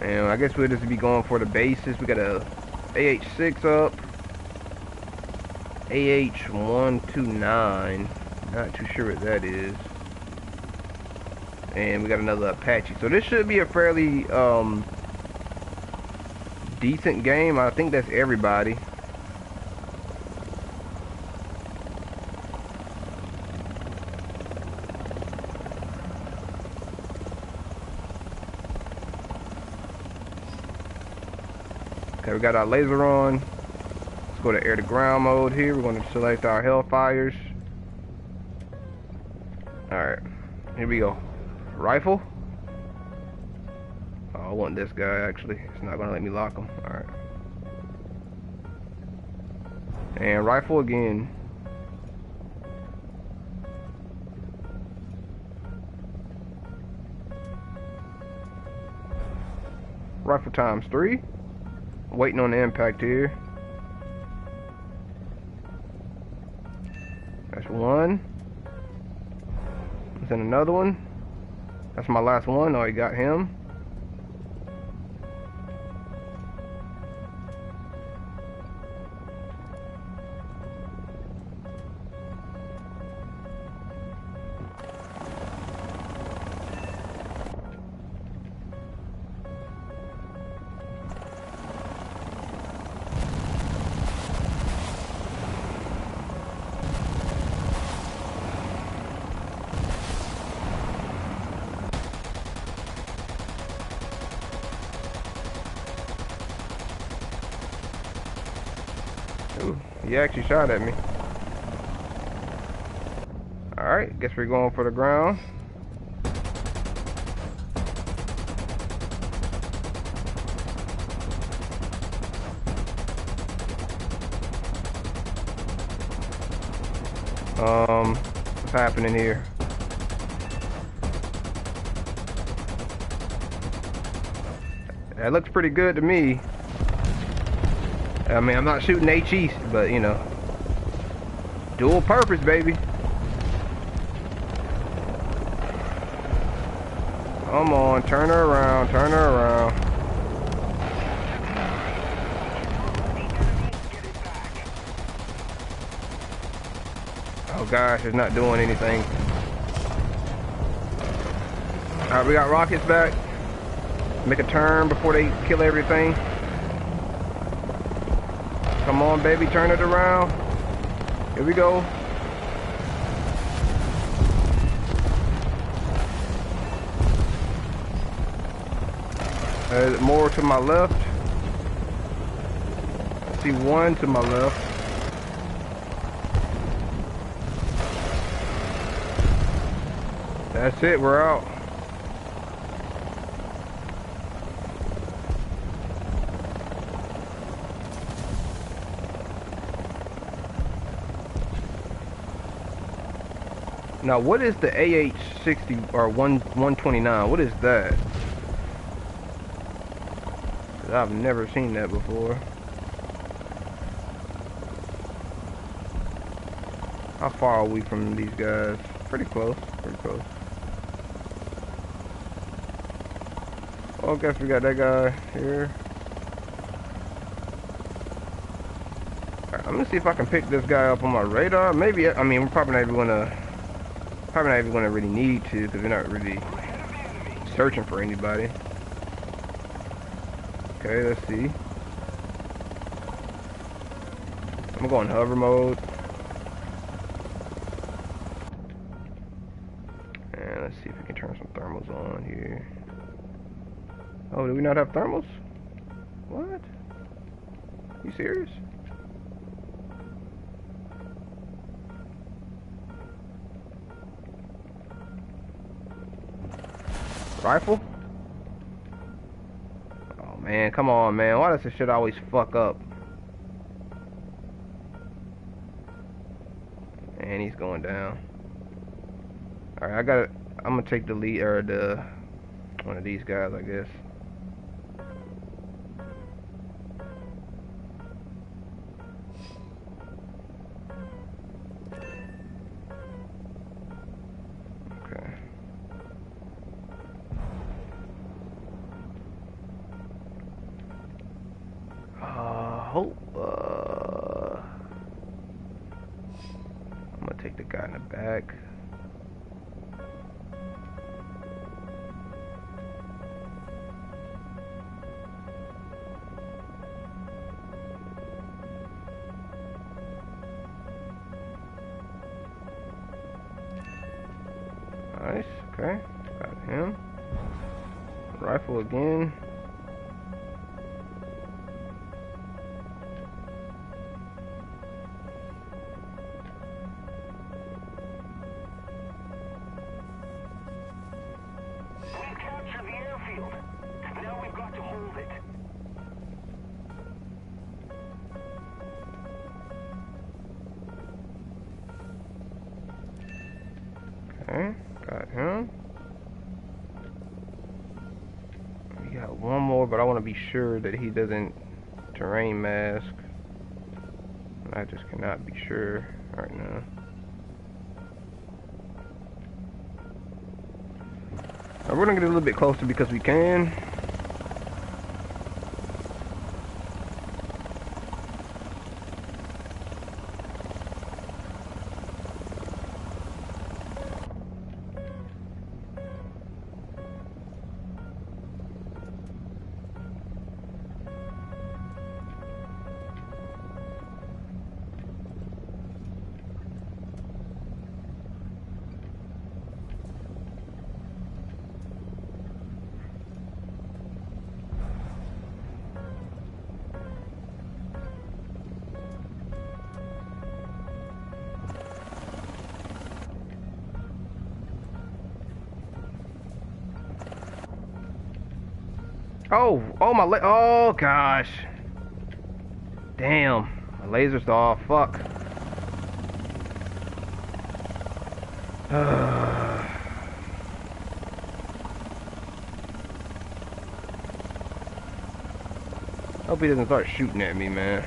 And I guess we'll just be going for the bases. We got a AH-6 up. AH-129. Not too sure what that is. And we got another Apache. So this should be a fairly decent game. I think that's everybody. Okay, we got our laser on. Let's go to air to ground mode here. We're going to select our Hellfires. Alright, here we go. Rifle. Oh, I want this guy actually. It's not going to let me lock him. Alright. And rifle again. Rifle times 3. Waiting on the impact here. That's one. Then another one. That's my last one. Oh, he got him. He actually shot at me. Alright, guess we're going for the ground. What's happening here? That looks pretty good to me. I mean, I'm not shooting HE, but you know, dual purpose, baby. Come on, turn her around, turn her around. Oh gosh, it's not doing anything. Alright, we got rockets back. Make a turn before they kill everything. Come on, baby, turn it around. Here we go. More to my left. I see one to my left. That's it, we're out. Now, what is the AH-60 or 129? What is that? I've never seen that before. How far are we from these guys? Pretty close, pretty close. Oh, I guess we got that guy here. Alright, I'm gonna see if I can pick this guy up on my radar. Maybe, I mean, we're probably not even gonna really need to, because we're not really searching for anybody. Okay, let's see. I'm gonna go in hover mode. And let's see if we can turn some thermals on here. Oh, do we not have thermals? What? You serious? Rifle? Oh man, come on man. Why does this shit always fuck up? And he's going down. Alright, I'm gonna take the lead, or one of these guys, I guess. Okay. I'm gonna take the guy in the back. Nice, okay, got him. Rifle again.
We've captured the airfield. Now we've got to hold it.
Okay, got him. We got one more, but I want to be sure that he doesn't terrain mask. I just cannot be sure right now. Now we're gonna get a little bit closer because we can. Oh my oh gosh. Damn. My laser's off. Fuck. Hope he doesn't start shooting at me, man.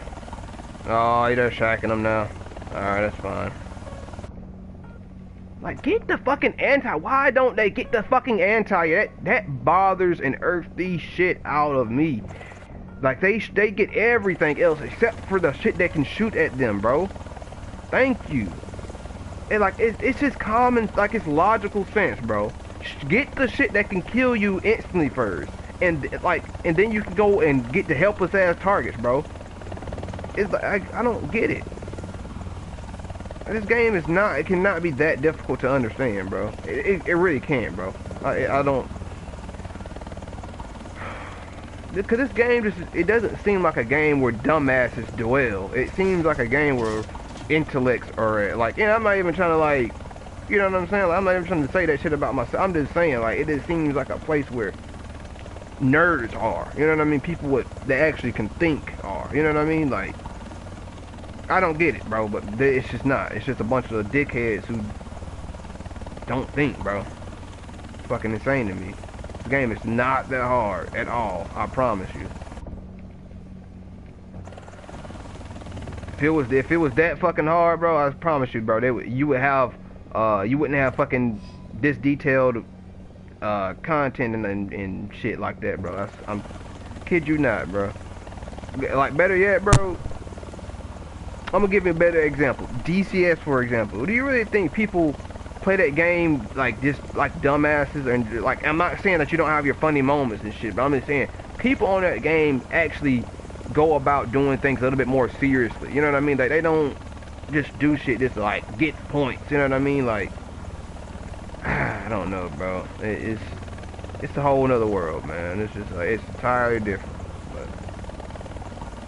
Oh, he does shacking him now. Alright, that's fine. Like, get the fucking anti. Why don't they get the fucking anti? That bothers and irks the shit out of me. Like, they get everything else except for the shit that can shoot at them, bro. Thank you. And like, it's just common, like, it's logical sense, bro. Get the shit that can kill you instantly first. And like, and then you can go and get the helpless ass targets, bro. It's like, I don't get it. This game is not, it cannot be that difficult to understand, bro. It really can't, bro. I don't. Because this game just, it doesn't seem like a game where dumbasses dwell. It seems like a game where intellects are at. Like, you know, I'm not even trying to, like, you know what I'm saying? Like, I'm not even trying to say that shit about myself. I'm just saying, like, it just seems like a place where nerds are. You know what I mean? People that actually can think are. You know what I mean? Like, I don't get it, bro, but it's just not. It's just a bunch of dickheads who don't think, bro. It's fucking insane to me. This game is not that hard at all. I promise you. If it was that fucking hard, bro, I promise you, bro, you wouldn't have fucking this detailed content and shit like that, bro. I'm kid you not, bro. Like, better yet, bro, I'm gonna give you a better example. DCS, for example. Do you really think people play that game like just like dumbasses? And like, I'm not saying that you don't have your funny moments and shit, but I'm just saying people on that game actually go about doing things a little bit more seriously. You know what I mean? Like, they don't just do shit just to like get points. You know what I mean? Like, I don't know, bro. It's a whole nother world, man. It's just like, it's entirely different.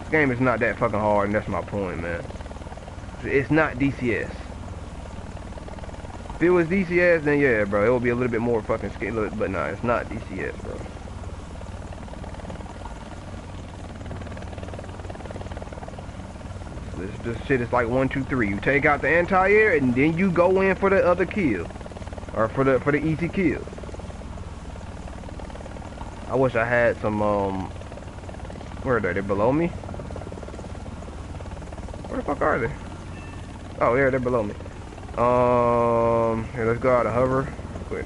This game is not that fucking hard, and that's my point, man. It's not DCS. If it was DCS, then yeah, bro, it would be a little bit more fucking scary, but nah, it's not DCS, bro. This shit is like 1, 2, 3. You take out the anti-air, and then you go in for the other kill, or for the easy kill. I wish I had some where are they? They're below me. Where the fuck are they? Oh, yeah, they're below me. Here, let's go out of hover. Quick.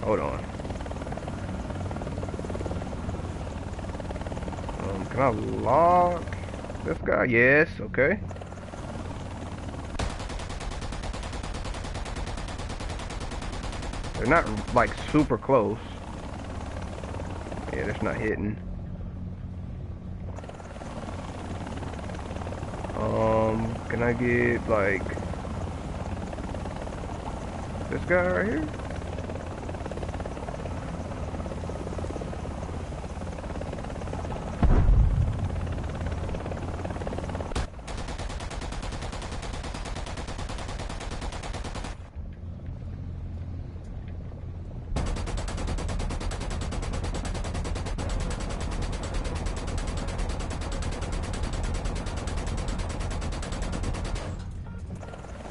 Hold on. Can I lock this guy? Yes, okay. They're not, like, super close. Yeah, that's not hitting. Can I get, like, this guy right here?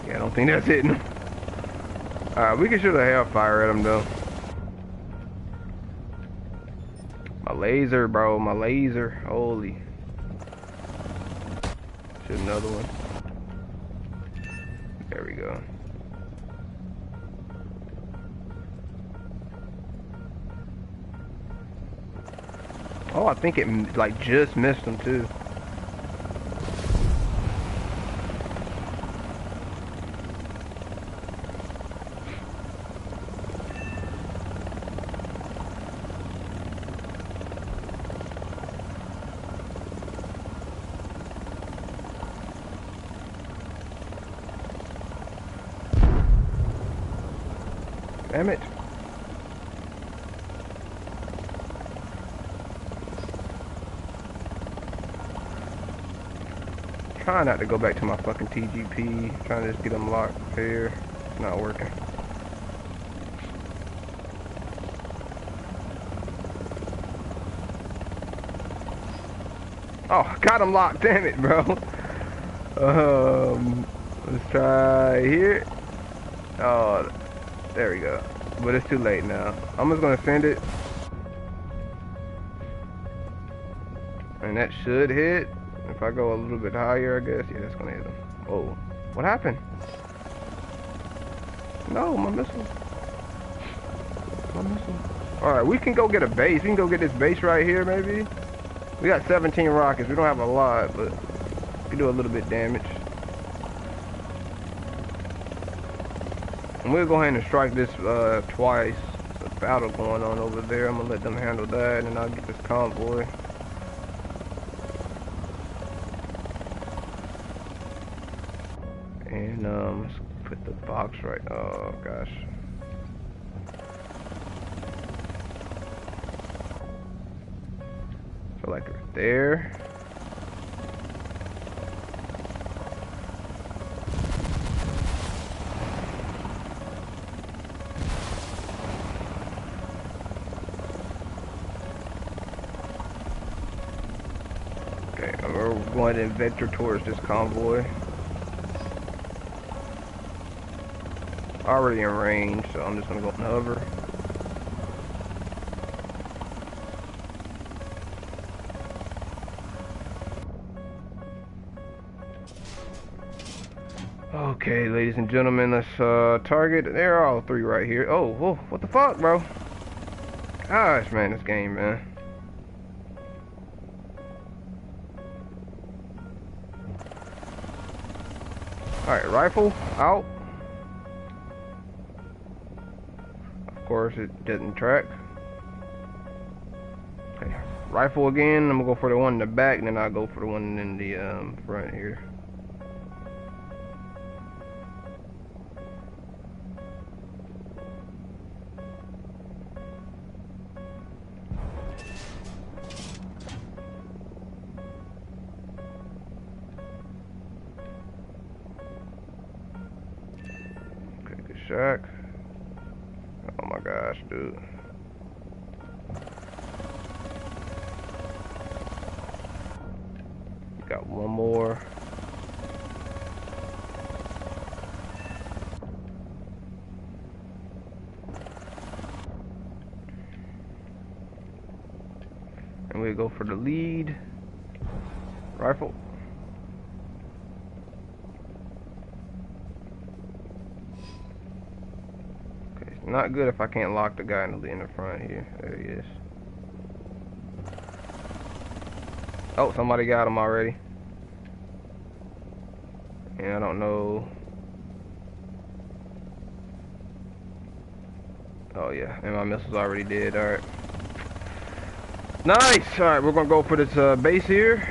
Yeah, I don't think that's hitting him. Alright, we can shoot a hellfire at him, though. My laser, bro. My laser. Holy. Shoot another one. There we go. Oh, I think it, like, just missed him, too. Damn it. Trying not to go back to my fucking TGP. Trying to just get them locked here. It's not working. Oh, got him locked. Damn it, bro. Let's try here. Oh, there we go. But it's too late now. I'm just gonna send it. And that should hit. If I go a little bit higher, I guess. Yeah, that's gonna hit him. Oh, what happened? No, my missile. My missile. Alright, we can go get a base. We can go get this base right here, maybe. We got 17 rockets. We don't have a lot, but we can do a little bit damage. And we'll go ahead and strike this twice. There's a battle going on over there. I'm gonna let them handle that, and I'll get this convoy. And let's put the box right. Oh gosh. So like right there. Okay, we're going to vector towards this convoy. Already in range, so I'm just gonna go and hover. Okay, ladies and gentlemen, let's target. They're all three right here. Oh, whoa, what the fuck, bro? Gosh, man, this game, man. Alright, rifle out. Of course, it doesn't track. Okay, rifle again. I'm gonna go for the one in the back, and then I'll go for the one in the front here. Okay, good shot. Oh my gosh, dude. Got one more. And we go for the lead. Rifle. Okay, it's not good if I can't lock the guy in the front here. There he is. Oh, somebody got him already. And I don't know. Oh yeah, and my missile's already dead. Alright. Nice! Alright, we're gonna go for this base here.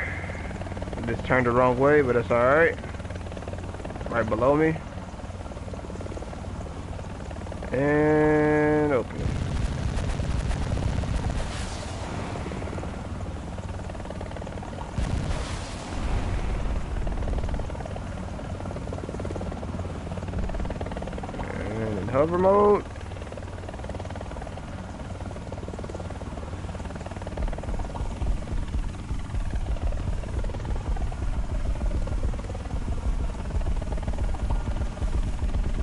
Just turned the wrong way, but that's alright. Right below me. And open it. And in hover mode.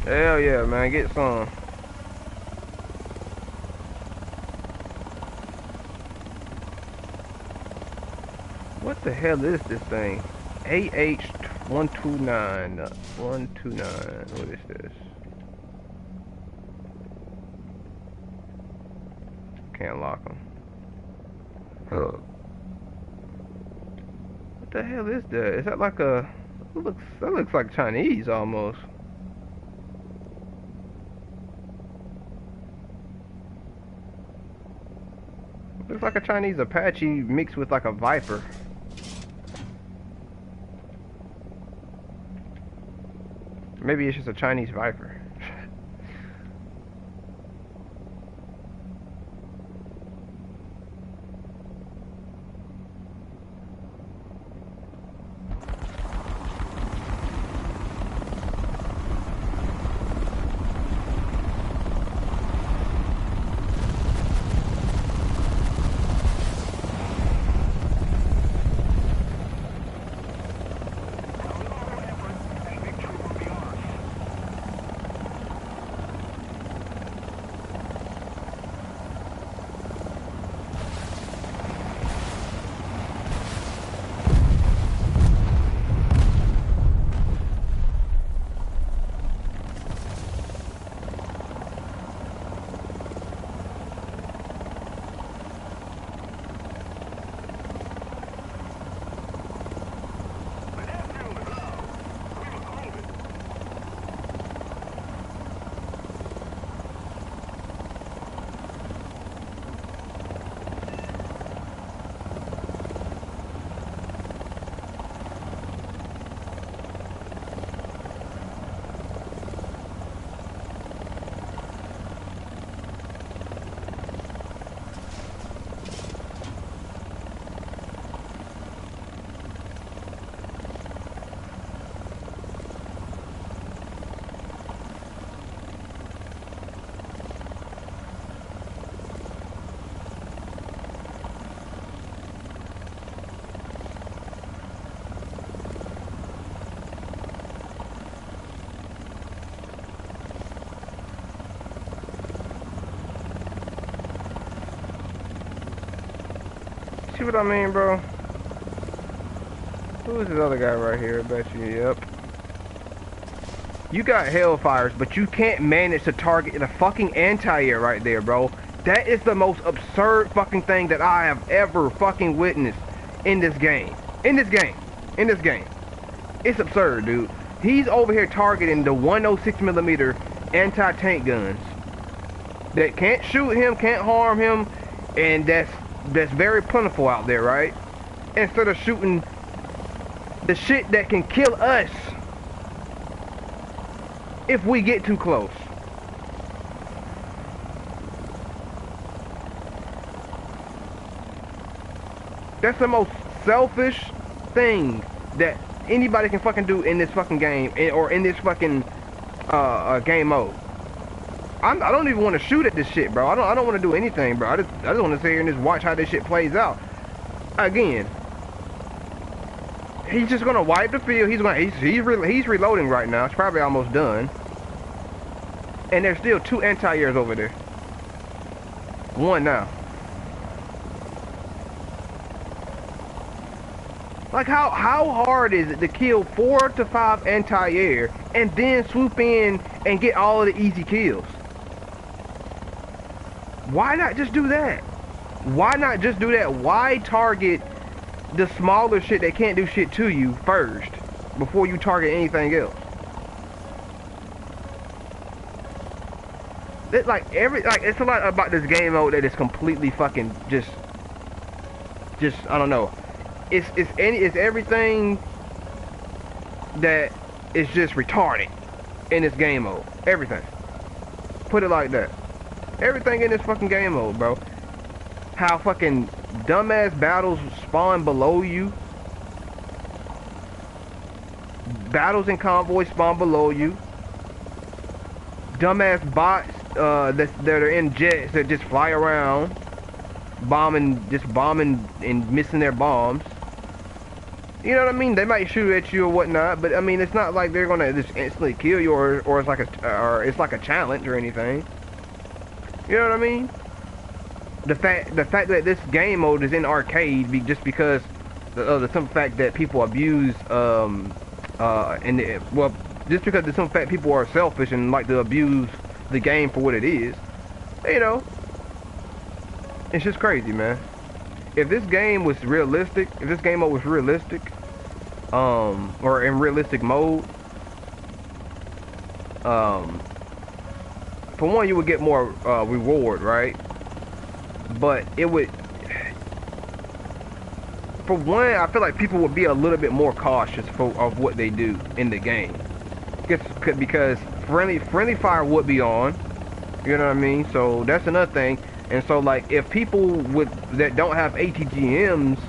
Hell yeah, man, get some. What the hell is this thing? AH-129. 129. What is this? Can't lock them. What the hell is that? Is that like a... That looks like Chinese almost. Looks like a Chinese Apache mixed with like a Viper. Maybe it's just a Chinese Viper. see what I mean, bro? Who is this other guy right here? I bet you, yep. You got Hellfires, but you can't manage to target the fucking anti-air right there, bro. That is the most absurd fucking thing that I have ever fucking witnessed in this game. In this game. In this game. It's absurd, dude. He's over here targeting the 106mm anti-tank guns that can't shoot him, can't harm him, and that's very plentiful out there, right? Instead of shooting the shit that can kill us if we get too close. That's the most selfish thing that anybody can fucking do in this fucking game, or in this fucking game mode. I don't even want to shoot at this shit, bro. I don't want to do anything, bro. I just want to sit here and just watch how this shit plays out. Again, he's just gonna wipe the field. He's reloading right now. It's probably almost done. And there's still 2 anti-airs over there. 1 now. Like how hard is it to kill 4 to 5 anti-air and then swoop in and get all of the easy kills? Why not just do that? Why not just do that? Why target the smaller shit that can't do shit to you first before you target anything else? It's it's a lot about this game mode that is completely fucking just I don't know. It's everything that is just retarded in this game mode. Everything. Put it like that. Everything in this fucking game mode, bro. How fucking dumbass battles spawn below you. Battles and convoys spawn below you. Dumbass bots that are in jets that just fly around, bombing and missing their bombs. You know what I mean? They might shoot at you or whatnot, but I mean, it's not like they're gonna just instantly kill you, or it's like a challenge or anything. You know what I mean? The fact that this game mode is in arcade just because the simple fact that people abuse just because the simple fact people are selfish and like to abuse the game for what it is. You know, it's just crazy, man. If this game was realistic, if this game mode was realistic, or in realistic mode, for one, you would get more reward, right? But it would, for one, I feel like people would be a little bit more cautious of what they do in the game, because friendly fire would be on. You know what I mean? So that's another thing. And so, like, if people that don't have ATGMs,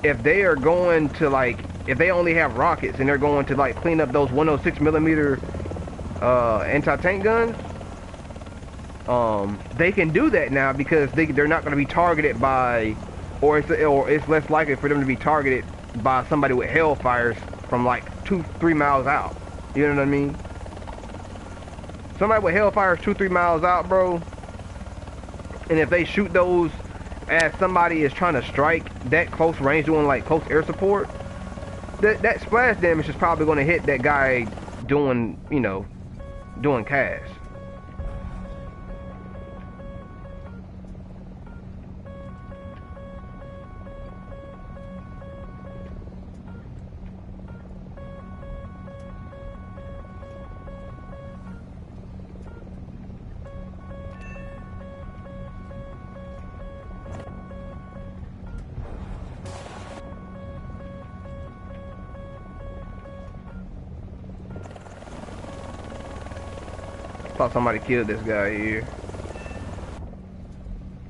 if they are going to, like, if they only have rockets and they're going to, like, clean up those 106mm anti-tank guns, they can do that now because they're not going to be targeted by, or it's less likely for them to be targeted by somebody with Hellfires from, like, 2-3 miles out. You know what I mean? Somebody with Hellfires 2-3 miles out, bro. And if they shoot those as somebody is trying to strike that close range, doing like close air support, that splash damage is probably going to hit that guy doing, you know, doing cash. Thought somebody killed this guy here.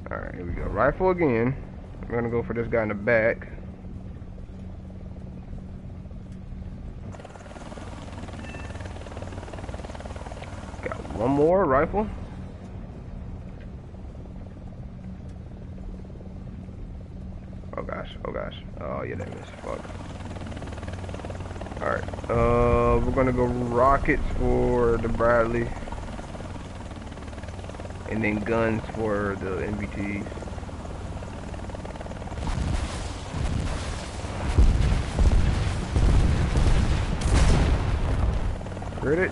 Alright, here we go. Rifle again. We're gonna go for this guy in the back. Got one more rifle. Oh gosh, oh gosh. Oh yeah, that missed. Fuck. Alright, we're gonna go rockets for the Bradley. And then guns for the NVTs. Read it.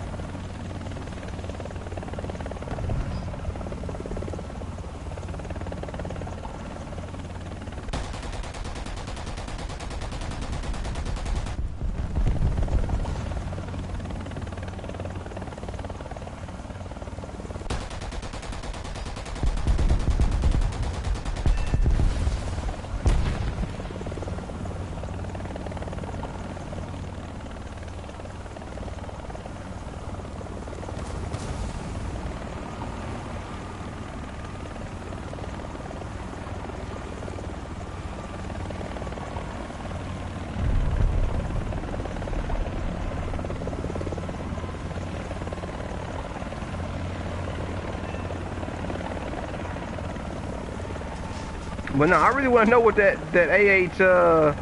But no, I really want to know what that AH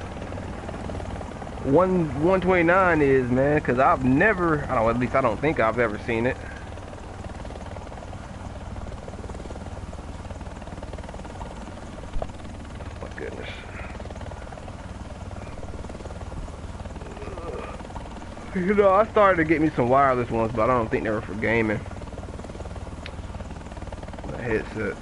129 is, man, because I've never, I don't, at least I don't think I've ever seen it. My goodness. You know, I started to get me some wireless ones, but I don't think they were for gaming. The headset.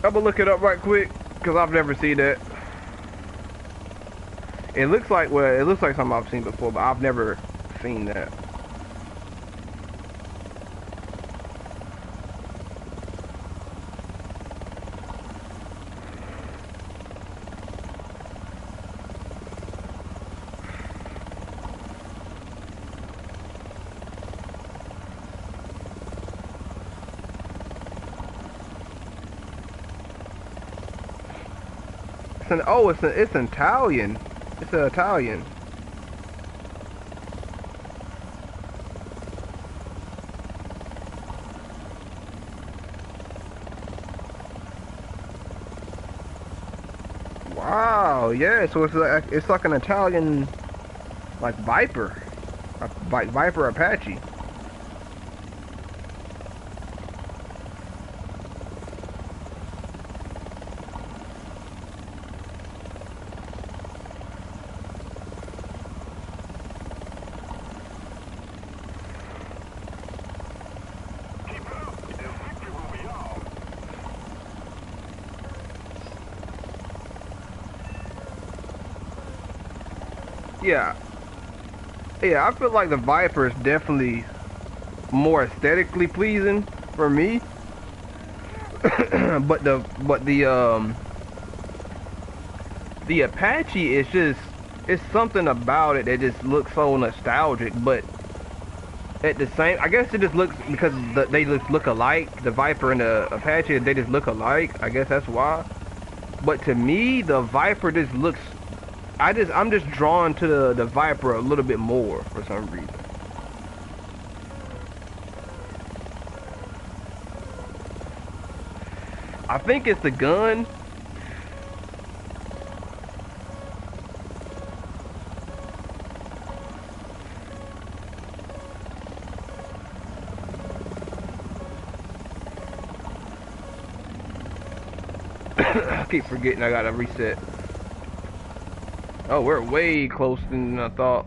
I'm gonna look it up right quick because I've never seen that. It looks like, well, it looks like something I've seen before, but I've never seen that. It's Italian. It's an Italian. Wow, yeah. So it's like an Italian, like Viper, like Viper Apache. Yeah, yeah, I feel like the Viper is definitely more aesthetically pleasing for me. but the Apache is just, it's something about it that just looks so nostalgic, but at the same, I guess it just looks, because they just look alike, the Viper and the Apache, they just look alike. I guess that's why. But to me, the Viper just looks, I'm just drawn to the Viper a little bit more for some reason. I think it's the gun. I keep forgetting I gotta reset. Oh, we're way closer than I thought.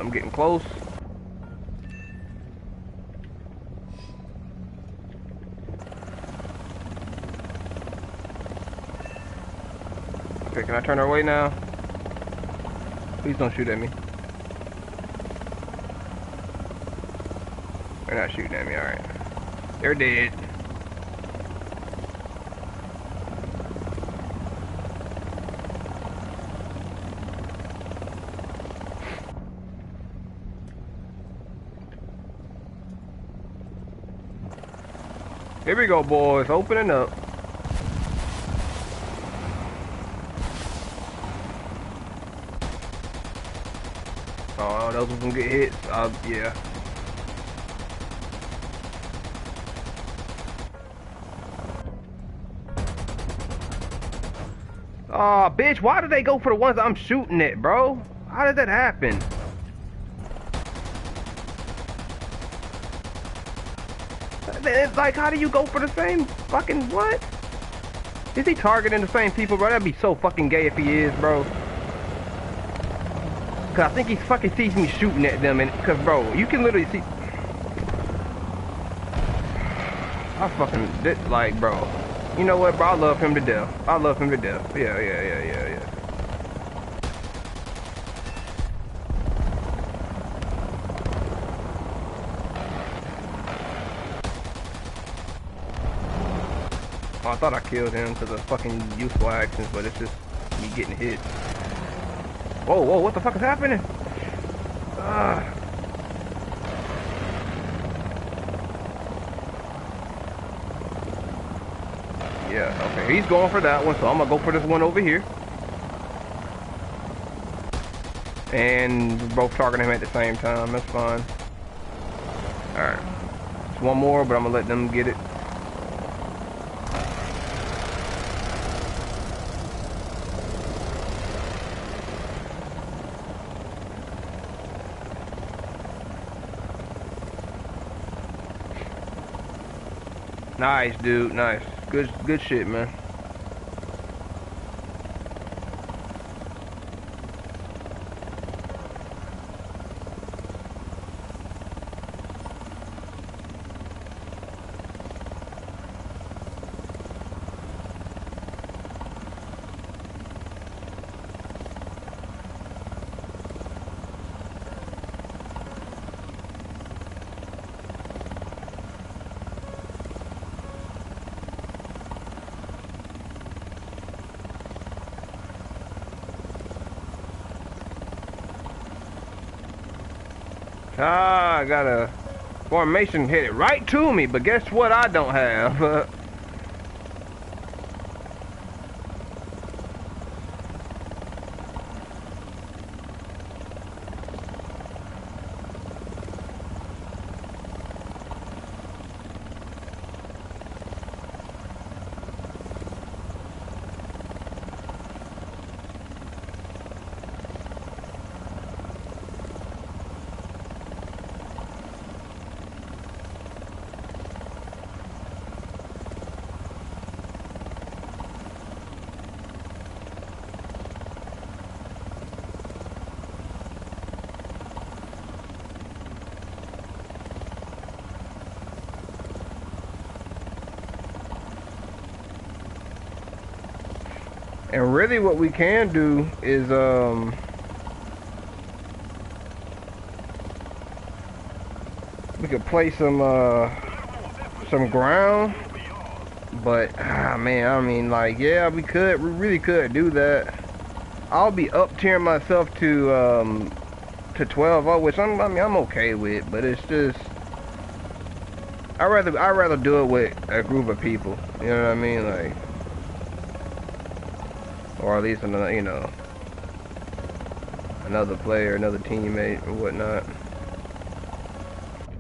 I'm getting close. Okay, can I turn our way now? Please don't shoot at me. They're not shooting at me, alright. They're dead. Here we go, boys. Opening up. Oh, those ones gonna get hits. Yeah. Oh, bitch, why did they go for the ones I'm shooting at, bro? How did that happen? It's like, how do you go for the same fucking what? Is he targeting the same people, bro? That'd be so fucking gay if he is, bro. Cause I think he fucking sees me shooting at them, and cause bro, you can literally see. I fucking like, bro. You know what, bro? I love him to death. I love him to death. Yeah. Oh, I thought I killed him because of fucking useful actions, but it's just me getting hit. Whoa, what the fuck is happening? Yeah, okay, he's going for that one, so I'm gonna go for this one over here. And we're both targeting him at the same time, that's fine. Alright. Just one more, but I'm gonna let them get it. Nice, dude, nice. Good shit, man. Ah, I got a formation headed right to me, but guess what I don't have? And really what we can do is we could play some ground, but man, I mean, like, yeah, we really could do that. I'll be up tiering myself to 12, which I mean I'm okay with, but it's just I'd rather do it with a group of people, you know what I mean, like. Or at least another, you know, another player, another teammate, or whatnot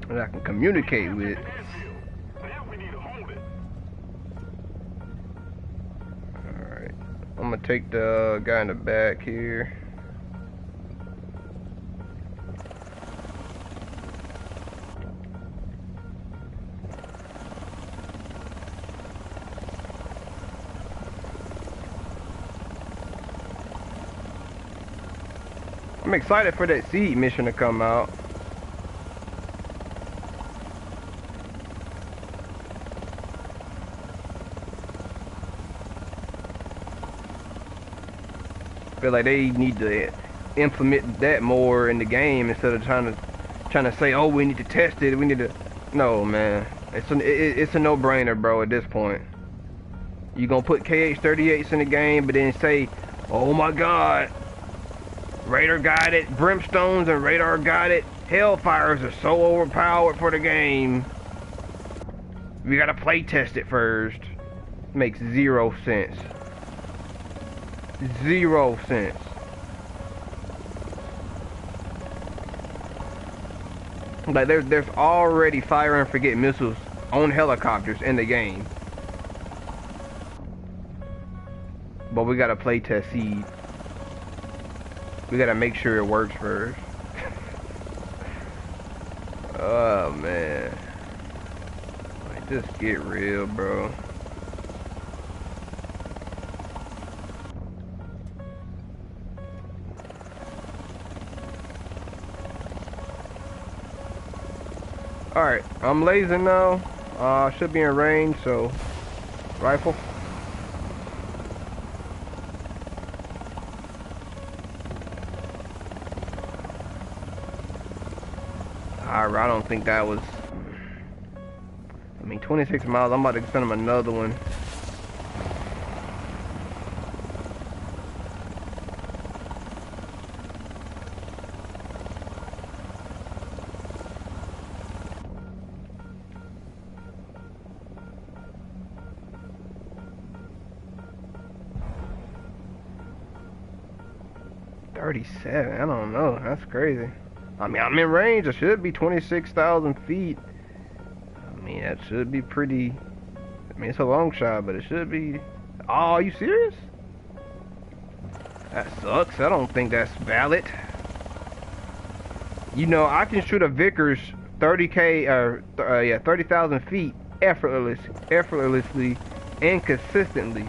that I can communicate with. Alright, I'm gonna take the guy in the back here. I'm excited for that seed mission to come out. I feel like they need to implement that more in the game instead of trying to say, oh, we need to test it. We need to. No, man. It's a no-brainer, bro. At this point, you gonna put KH-38s in the game, but then say, oh my God. Radar guided brimstones and radar guided hellfires are so overpowered for the game. We gotta play test it first. Makes 0 sense. 0 sense. Like there's already fire and forget missiles on helicopters in the game. But we gotta play test seed. We gotta make sure it works first. Oh man. Like, just get real, bro. Alright, I'm lasing now. Should be in range, so rifle. Alright, I don't think that was... I mean, 26 miles, I'm about to send him another one. I don't know. That's crazy. I mean, I'm in range. I should be 26,000 feet. I mean, that should be pretty... I mean, it's a long shot, but it should be... Oh, are you serious? That sucks. I don't think that's valid. You know, I can shoot a Vickers 30,000 feet effortlessly and consistently.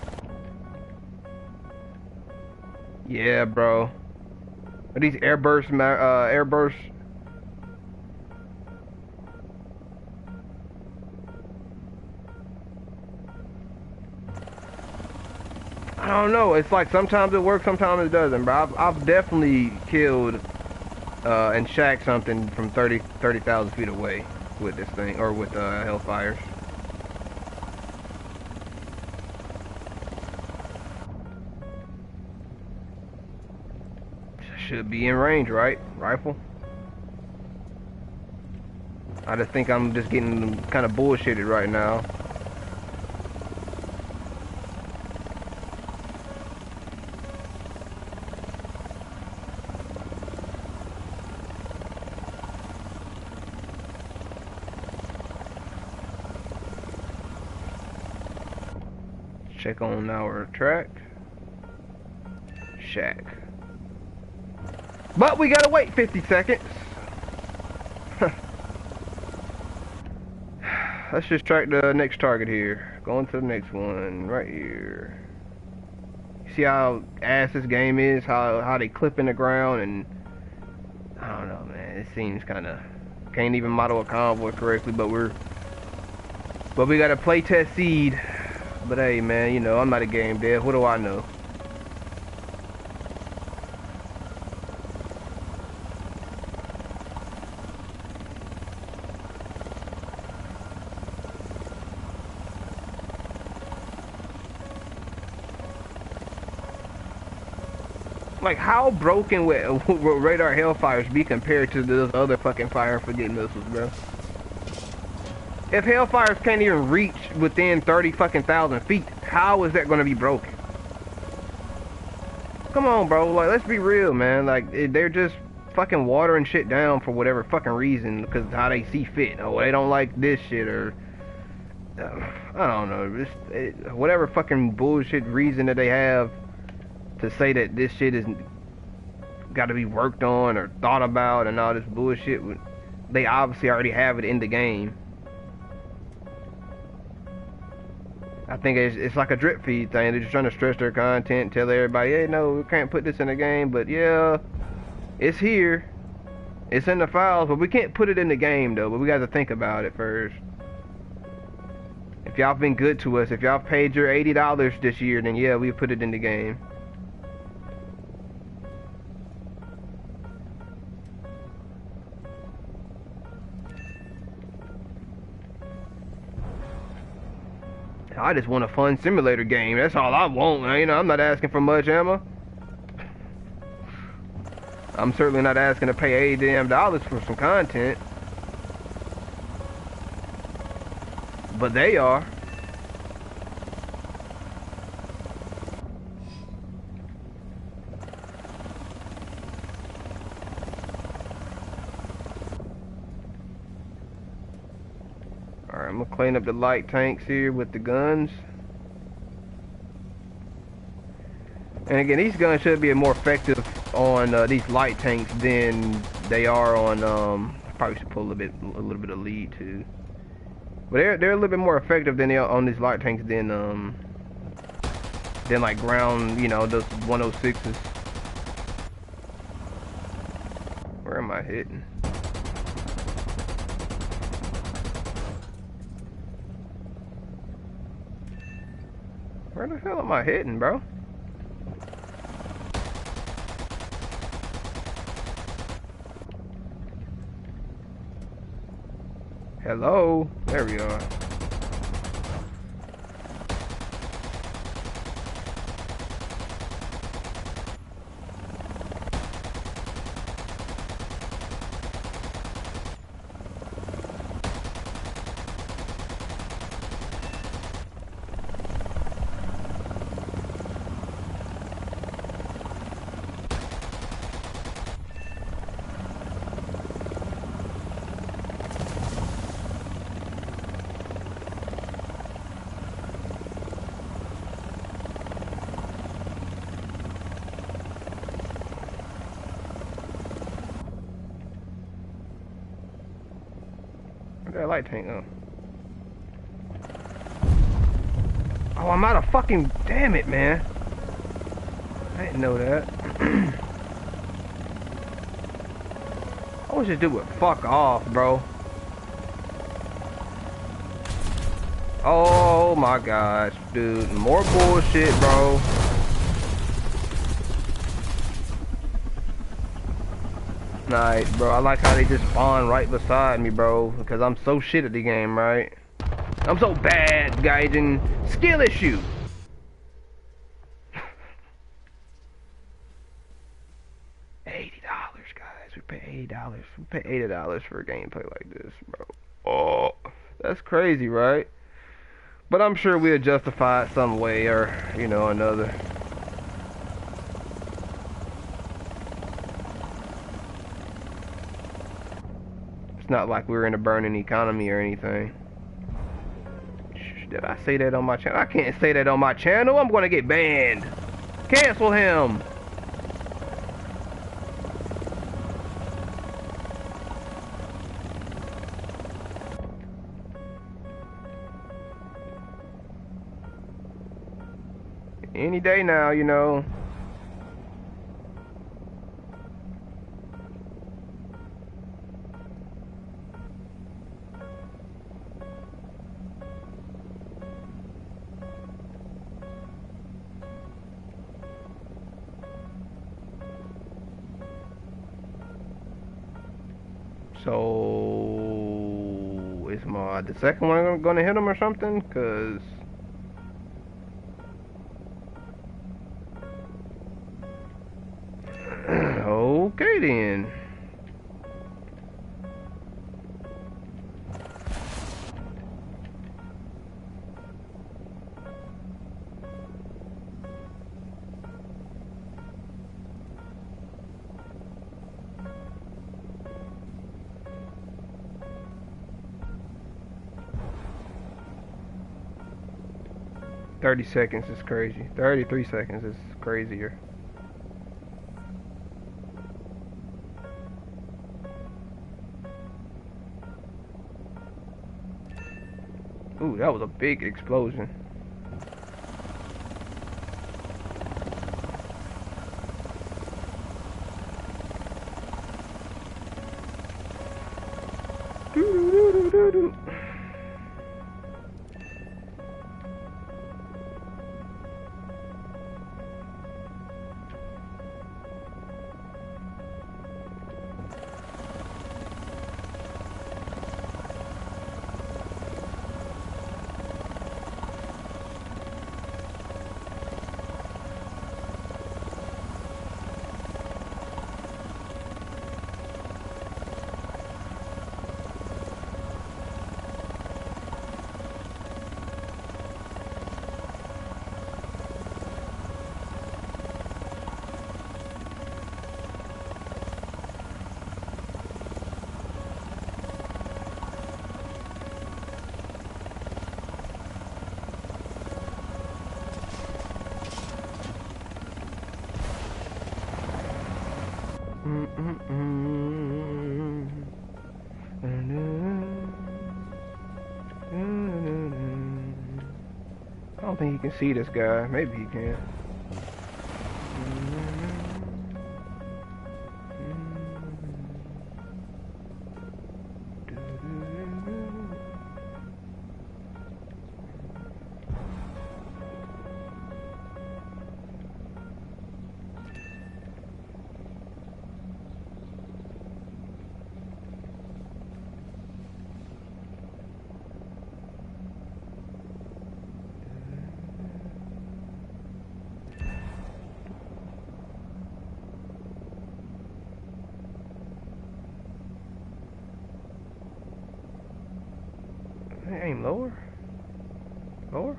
Yeah, bro. Are these airbursts? I don't know. It's like sometimes it works, sometimes it doesn't, bro. I've definitely killed and shacked something from 30,000 feet away with this thing, or with Hellfires. Should be in range, right? Rifle. I just think I'm just getting kind of bullshitted right now. Check on our track. Shack. But we gotta wait 50 seconds. Let's just track the next target here. Going to the next one right here. See how ass this game is? How they clip in the ground, and I don't know, man. It seems kind of can't even model a convoy correctly. But we gotta play test seed. But hey, man, you know I'm not a game dev. What do I know? Like, how broken would radar Hellfires be compared to those other fucking fire and forget missiles, bro? If Hellfires can't even reach within 30,000 feet, how is that gonna be broken? Come on, bro. Like, let's be real, man. Like, they're just fucking watering shit down for whatever fucking reason, because how they see fit. Oh, they don't like this shit, or I don't know. Whatever fucking bullshit reason that they have to say that this shit is got to be worked on or thought about and all this bullshit. They obviously already have it in the game. I think it's like a drip feed thing. They're just trying to stretch their content, tell everybody, hey, no, we can't put this in the game, but yeah, it's here. It's in the files, but we can't put it in the game, though. But we got to think about it first. If y'all been good to us, if y'all paid your $80 this year, then yeah, we put it in the game. I just want a fun simulator game. That's all I want. You know, I'm not asking for much, am I? I'm certainly not asking to pay $80 damn for some content. but they are. Alright, I'm gonna clean up the light tanks here with the guns. And again, these guns should be more effective on these light tanks than they are on. I probably should pull a little bit of lead too. But they're a little bit more effective than they are on these light tanks than like ground, you know, those 106s. Where am I hitting? Where the hell am I hitting, bro? Hello? There we are. Where'd that light tank go? Oh, I'm out of fucking... Damn it, man. I didn't know that. I wish this dude would fuck off, bro. Oh my gosh, dude. More bullshit, bro. Nice, bro. I like how they just spawn right beside me, bro. Because I'm so shit at the game, right? I'm so bad, Gaijin. Skill issue. $80, guys. We pay $80. We pay $80 for a gameplay like this, bro. Oh, that's crazy, right? But I'm sure we'll justify it some way or, you know, another. It's not like we're in a burning economy or anything. Did I say that on my channel? I can't say that on my channel. I'm gonna get banned. Cancel him. Any day now, you know. So is the second one gonna hit him or something? Cause okay then. $30 seconds is crazy. 33 seconds is crazier. Ooh, that was a big explosion. Doo-doo-doo-doo-doo. I don't think he can see this guy. Maybe he can. Aim lower. Lower.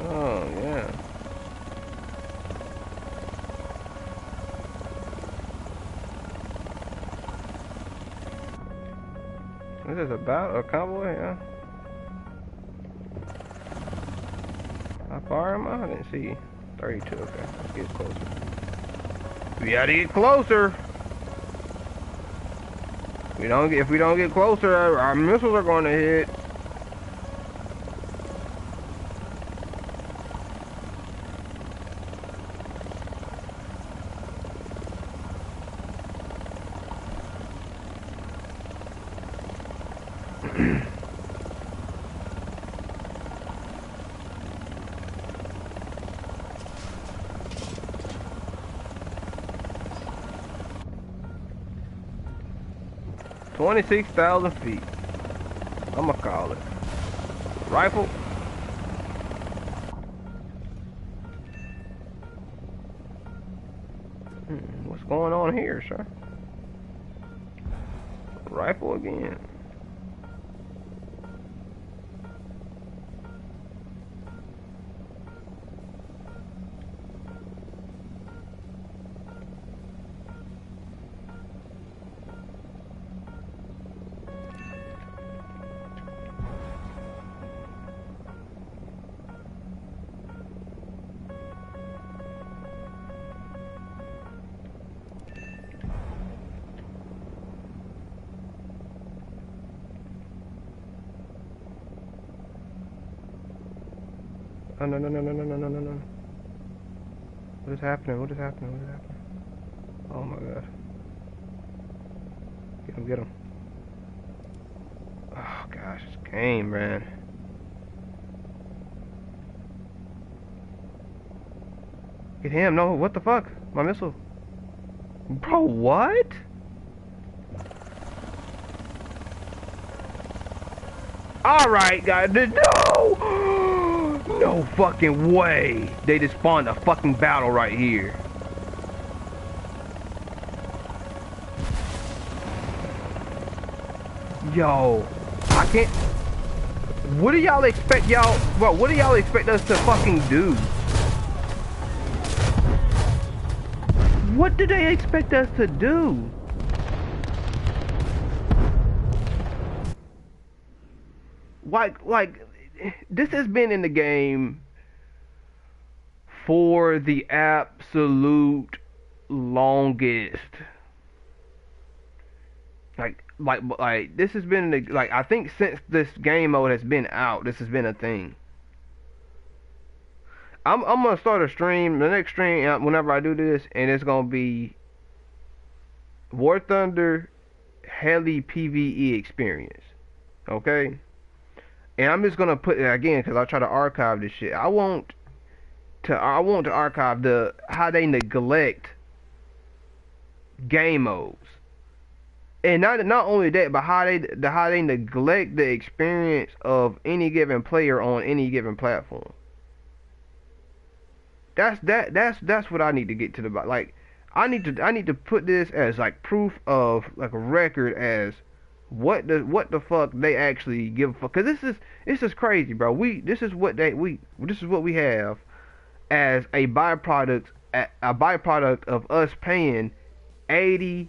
Oh yeah. This is about a cowboy, yeah. How far am I? I didn't see. 32, okay. Let's get closer. We gotta get closer. If we don't get closer, our missiles are gonna hit. $26,000 feet. I'ma call it. Rifle. What's going on here, sir? Rifle again. Oh, no, no, no, no, no, no, no, no, no. What is happening? What is happening? What is happening? Oh my god. Get him, get him. Oh gosh, this game, man. Get him, no, what the fuck? My missile. Bro, what? Alright, guys, no! No fucking way! They just spawned a fucking battle right here. Yo, I can't. What do y'all expect y'all? Bro, what do y'all expect us to fucking do? What do they expect us to do? Like, this has been in the game for the absolute longest. Like this has been in the, like, I think since this game mode has been out, this has been a thing. I'm gonna start a stream, the next stream, whenever I do this, and it's gonna be War Thunder Heli PvE experience. Okay? And I'm just gonna put it again because I try to archive this shit. I want to archive how they neglect game modes, and not only that, but how they neglect the experience of any given player on any given platform. That's what I need to get to the, like, I need to put this as like proof of, like, a record as what the fuck they actually give a fuck, cause this is crazy, bro. This is what we have as a byproduct a byproduct of us paying $80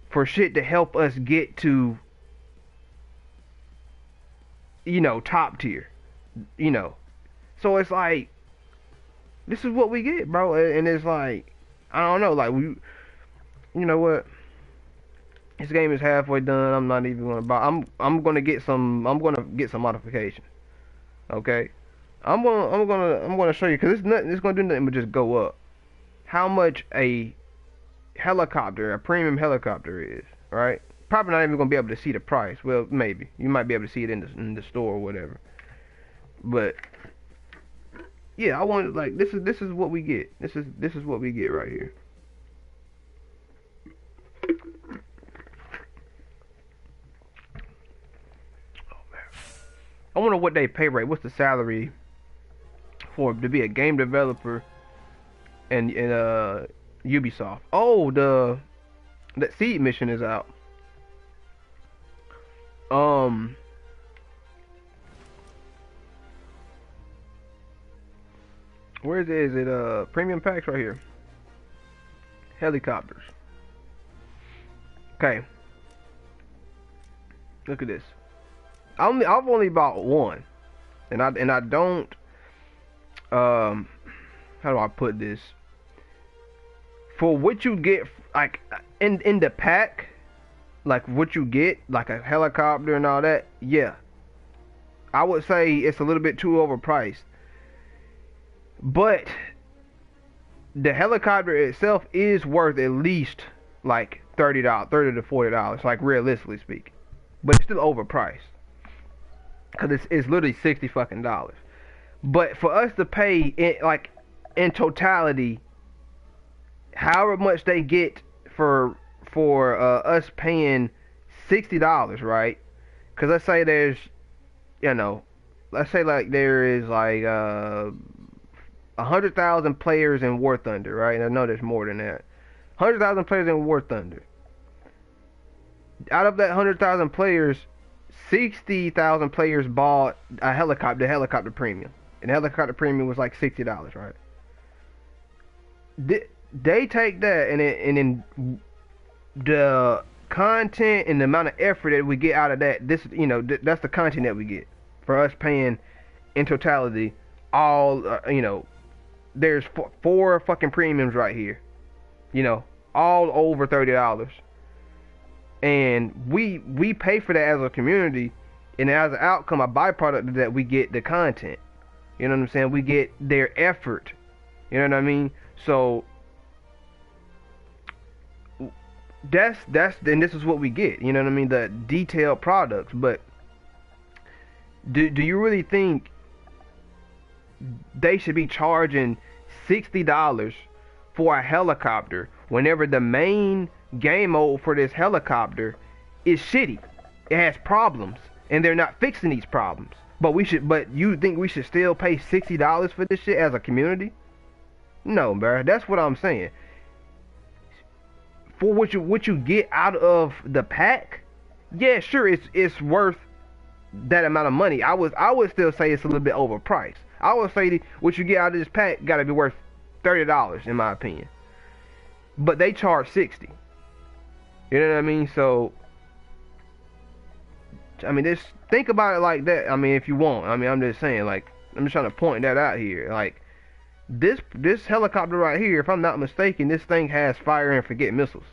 for shit to help us get to, top tier, you know. So it's like, this is what we get, bro. And it's like, I don't know, like, you know what? This game is halfway done. I'm not even gonna buy. I'm gonna get some. I'm gonna get some modifications. Okay. I'm gonna show you, because it's nothing. It's gonna do nothing but just go up. How much a helicopter, a premium helicopter is, right? Probably not even gonna be able to see the price. Well, maybe you might be able to see it in the store or whatever. But yeah, I want, like, this is what we get. This is what we get right here. I wonder what they pay rate. What's the salary for to be a game developer in Ubisoft? Oh, that seed mission is out. Where is it? Is it premium packs right here? Helicopters. Okay. Look at this. I've only bought one, and I don't. How do I put this? For what you get, like in the pack, like what you get, like a helicopter and all that. Yeah, I would say it's a little bit too overpriced. But the helicopter itself is worth at least like $30, $30 to $40, like realistically speaking. But it's still overpriced. Cause it's literally $60 fucking dollars. But for us to pay in totality, however much they get for us paying $60, right? Cause let's say there's, let's say like there is like 100,000 players in War Thunder, right? And I know there's more than that. 100,000 players in War Thunder. Out of that 100,000 players, 60,000 players bought a helicopter, the helicopter premium. And the helicopter premium was like $60, right? They take that, and then the content and the amount of effort that we get out of that, that's the content that we get for us paying in totality. All there's four fucking premiums right here, all over $30. And we pay for that as a community, and as an outcome, a byproduct of that, we get the content. You know what I'm saying? We get their effort. You know what I mean? So that's then this is what we get. You know what I mean? The detailed products. But do you really think they should be charging $60 for a helicopter whenever the main game mode for this helicopter is shitty? It has problems, and they're not fixing these problems. But you think we should still pay $60 for this shit as a community? No, bro. That's what I'm saying. For what you get out of the pack, yeah, sure, it's worth that amount of money. I would still say it's a little bit overpriced. I would say what you get out of this pack got to be worth $30 in my opinion. But they charge $60. You know what I mean? So, I mean, just think about it like that. I mean, if you want. I mean, I'm just saying, like, I'm just trying to point that out here. Like, this helicopter right here, if I'm not mistaken, this thing has fire and forget missiles.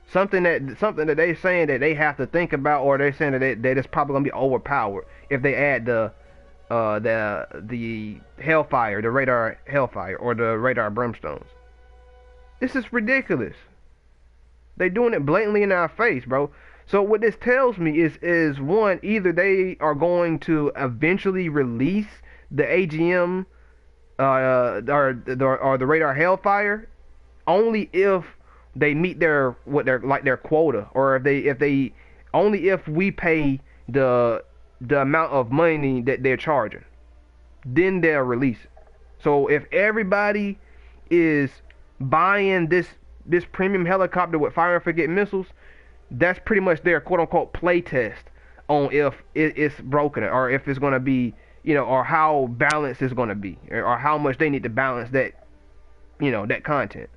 Something that they're saying that they have to think about, or they're saying that it's probably gonna be overpowered if they add the Hellfire, the radar Hellfire, or the radar Brimstones. This is ridiculous. They doing it blatantly in our face, bro. So what this tells me is one, either they are going to eventually release the AGM or the radar Hellfire only if they meet their quota, or if we pay the amount of money that they're charging, then they'll release it. So if everybody is buying this premium helicopter with fire and forget missiles, that's pretty much their quote unquote play test on if it's broken or if it's gonna be or how balanced it's going to be, or how much they need to balance that, that content.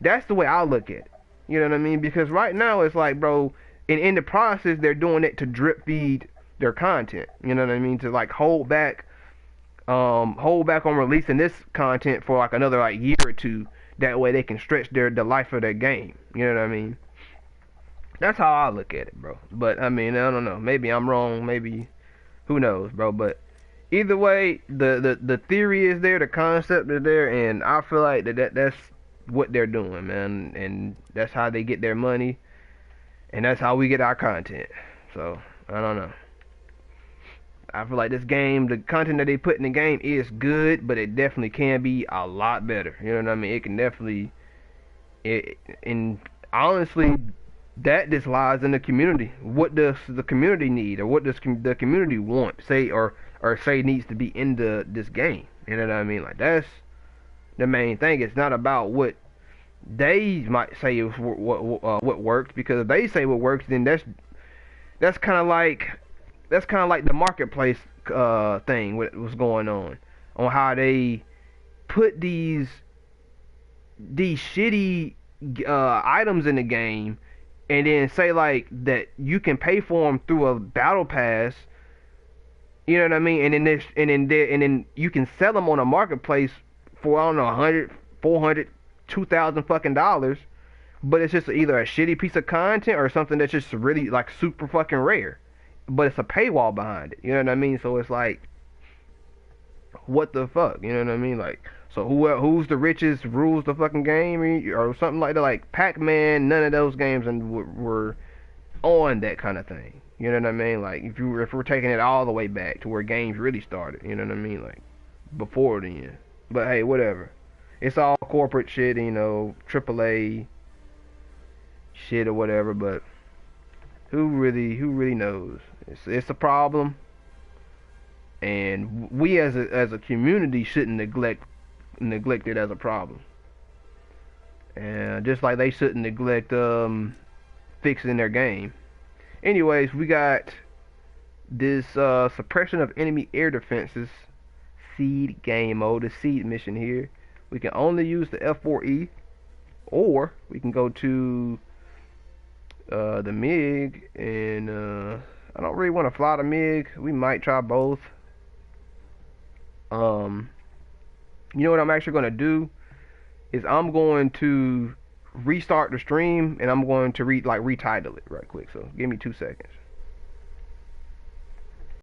That's the way I look at it. You know what I mean? Because right now it's like, bro, in the process they're doing it to drip feed their content. You know what I mean? To like hold back on releasing this content for like another like year or two. That way they can stretch the life of their game. You know what I mean? That's how I look at it, bro. But I mean, I don't know. Maybe I'm wrong. Maybe who knows, bro. But either way, the theory is there, the concept is there, and I feel like that's what they're doing, man. And that's how they get their money, and that's how we get our content. So I don't know. I feel like this game, the content that they put in the game is good, but it definitely can be a lot better. You know what I mean? It can definitely, and honestly, that just lies in the community. What does the community need, or what does the community want, say, or say needs to be in this game? You know what I mean? Like that's the main thing. It's not about what they might say is what works, because if they say what works, then that's kind of like the marketplace thing what was going on how they put these shitty items in the game, and then say like that you can pay for them through a battle pass. You know what I mean? And then you can sell them on a marketplace for, I don't know, 100, 400, 2,000 fucking dollars. But it's just either a shitty piece of content or something that's just really like super fucking rare. But it's a paywall behind it. You know what I mean? So it's like, what the fuck? You know what I mean? Like, so who's the richest rules the fucking game, or something like that? Like Pac-Man, none of those games were on that kind of thing. You know what I mean? Like if we're taking it all the way back to where games really started. You know what I mean? Like before then. But hey, whatever. It's all corporate shit, AAA shit or whatever. But who really knows? It's a problem, and we as a community shouldn't neglect it as a problem. And just like they shouldn't neglect fixing their game. Anyways, we got this suppression of enemy air defenses seed game mode, the seed mission here. We can only use the F4E, or we can go to the MiG, and I don't really want to fly the MiG. We might try both. You know what I'm actually going to do is I'm going to restart the stream, and I'm going to retitle it right quick. So give me 2 seconds.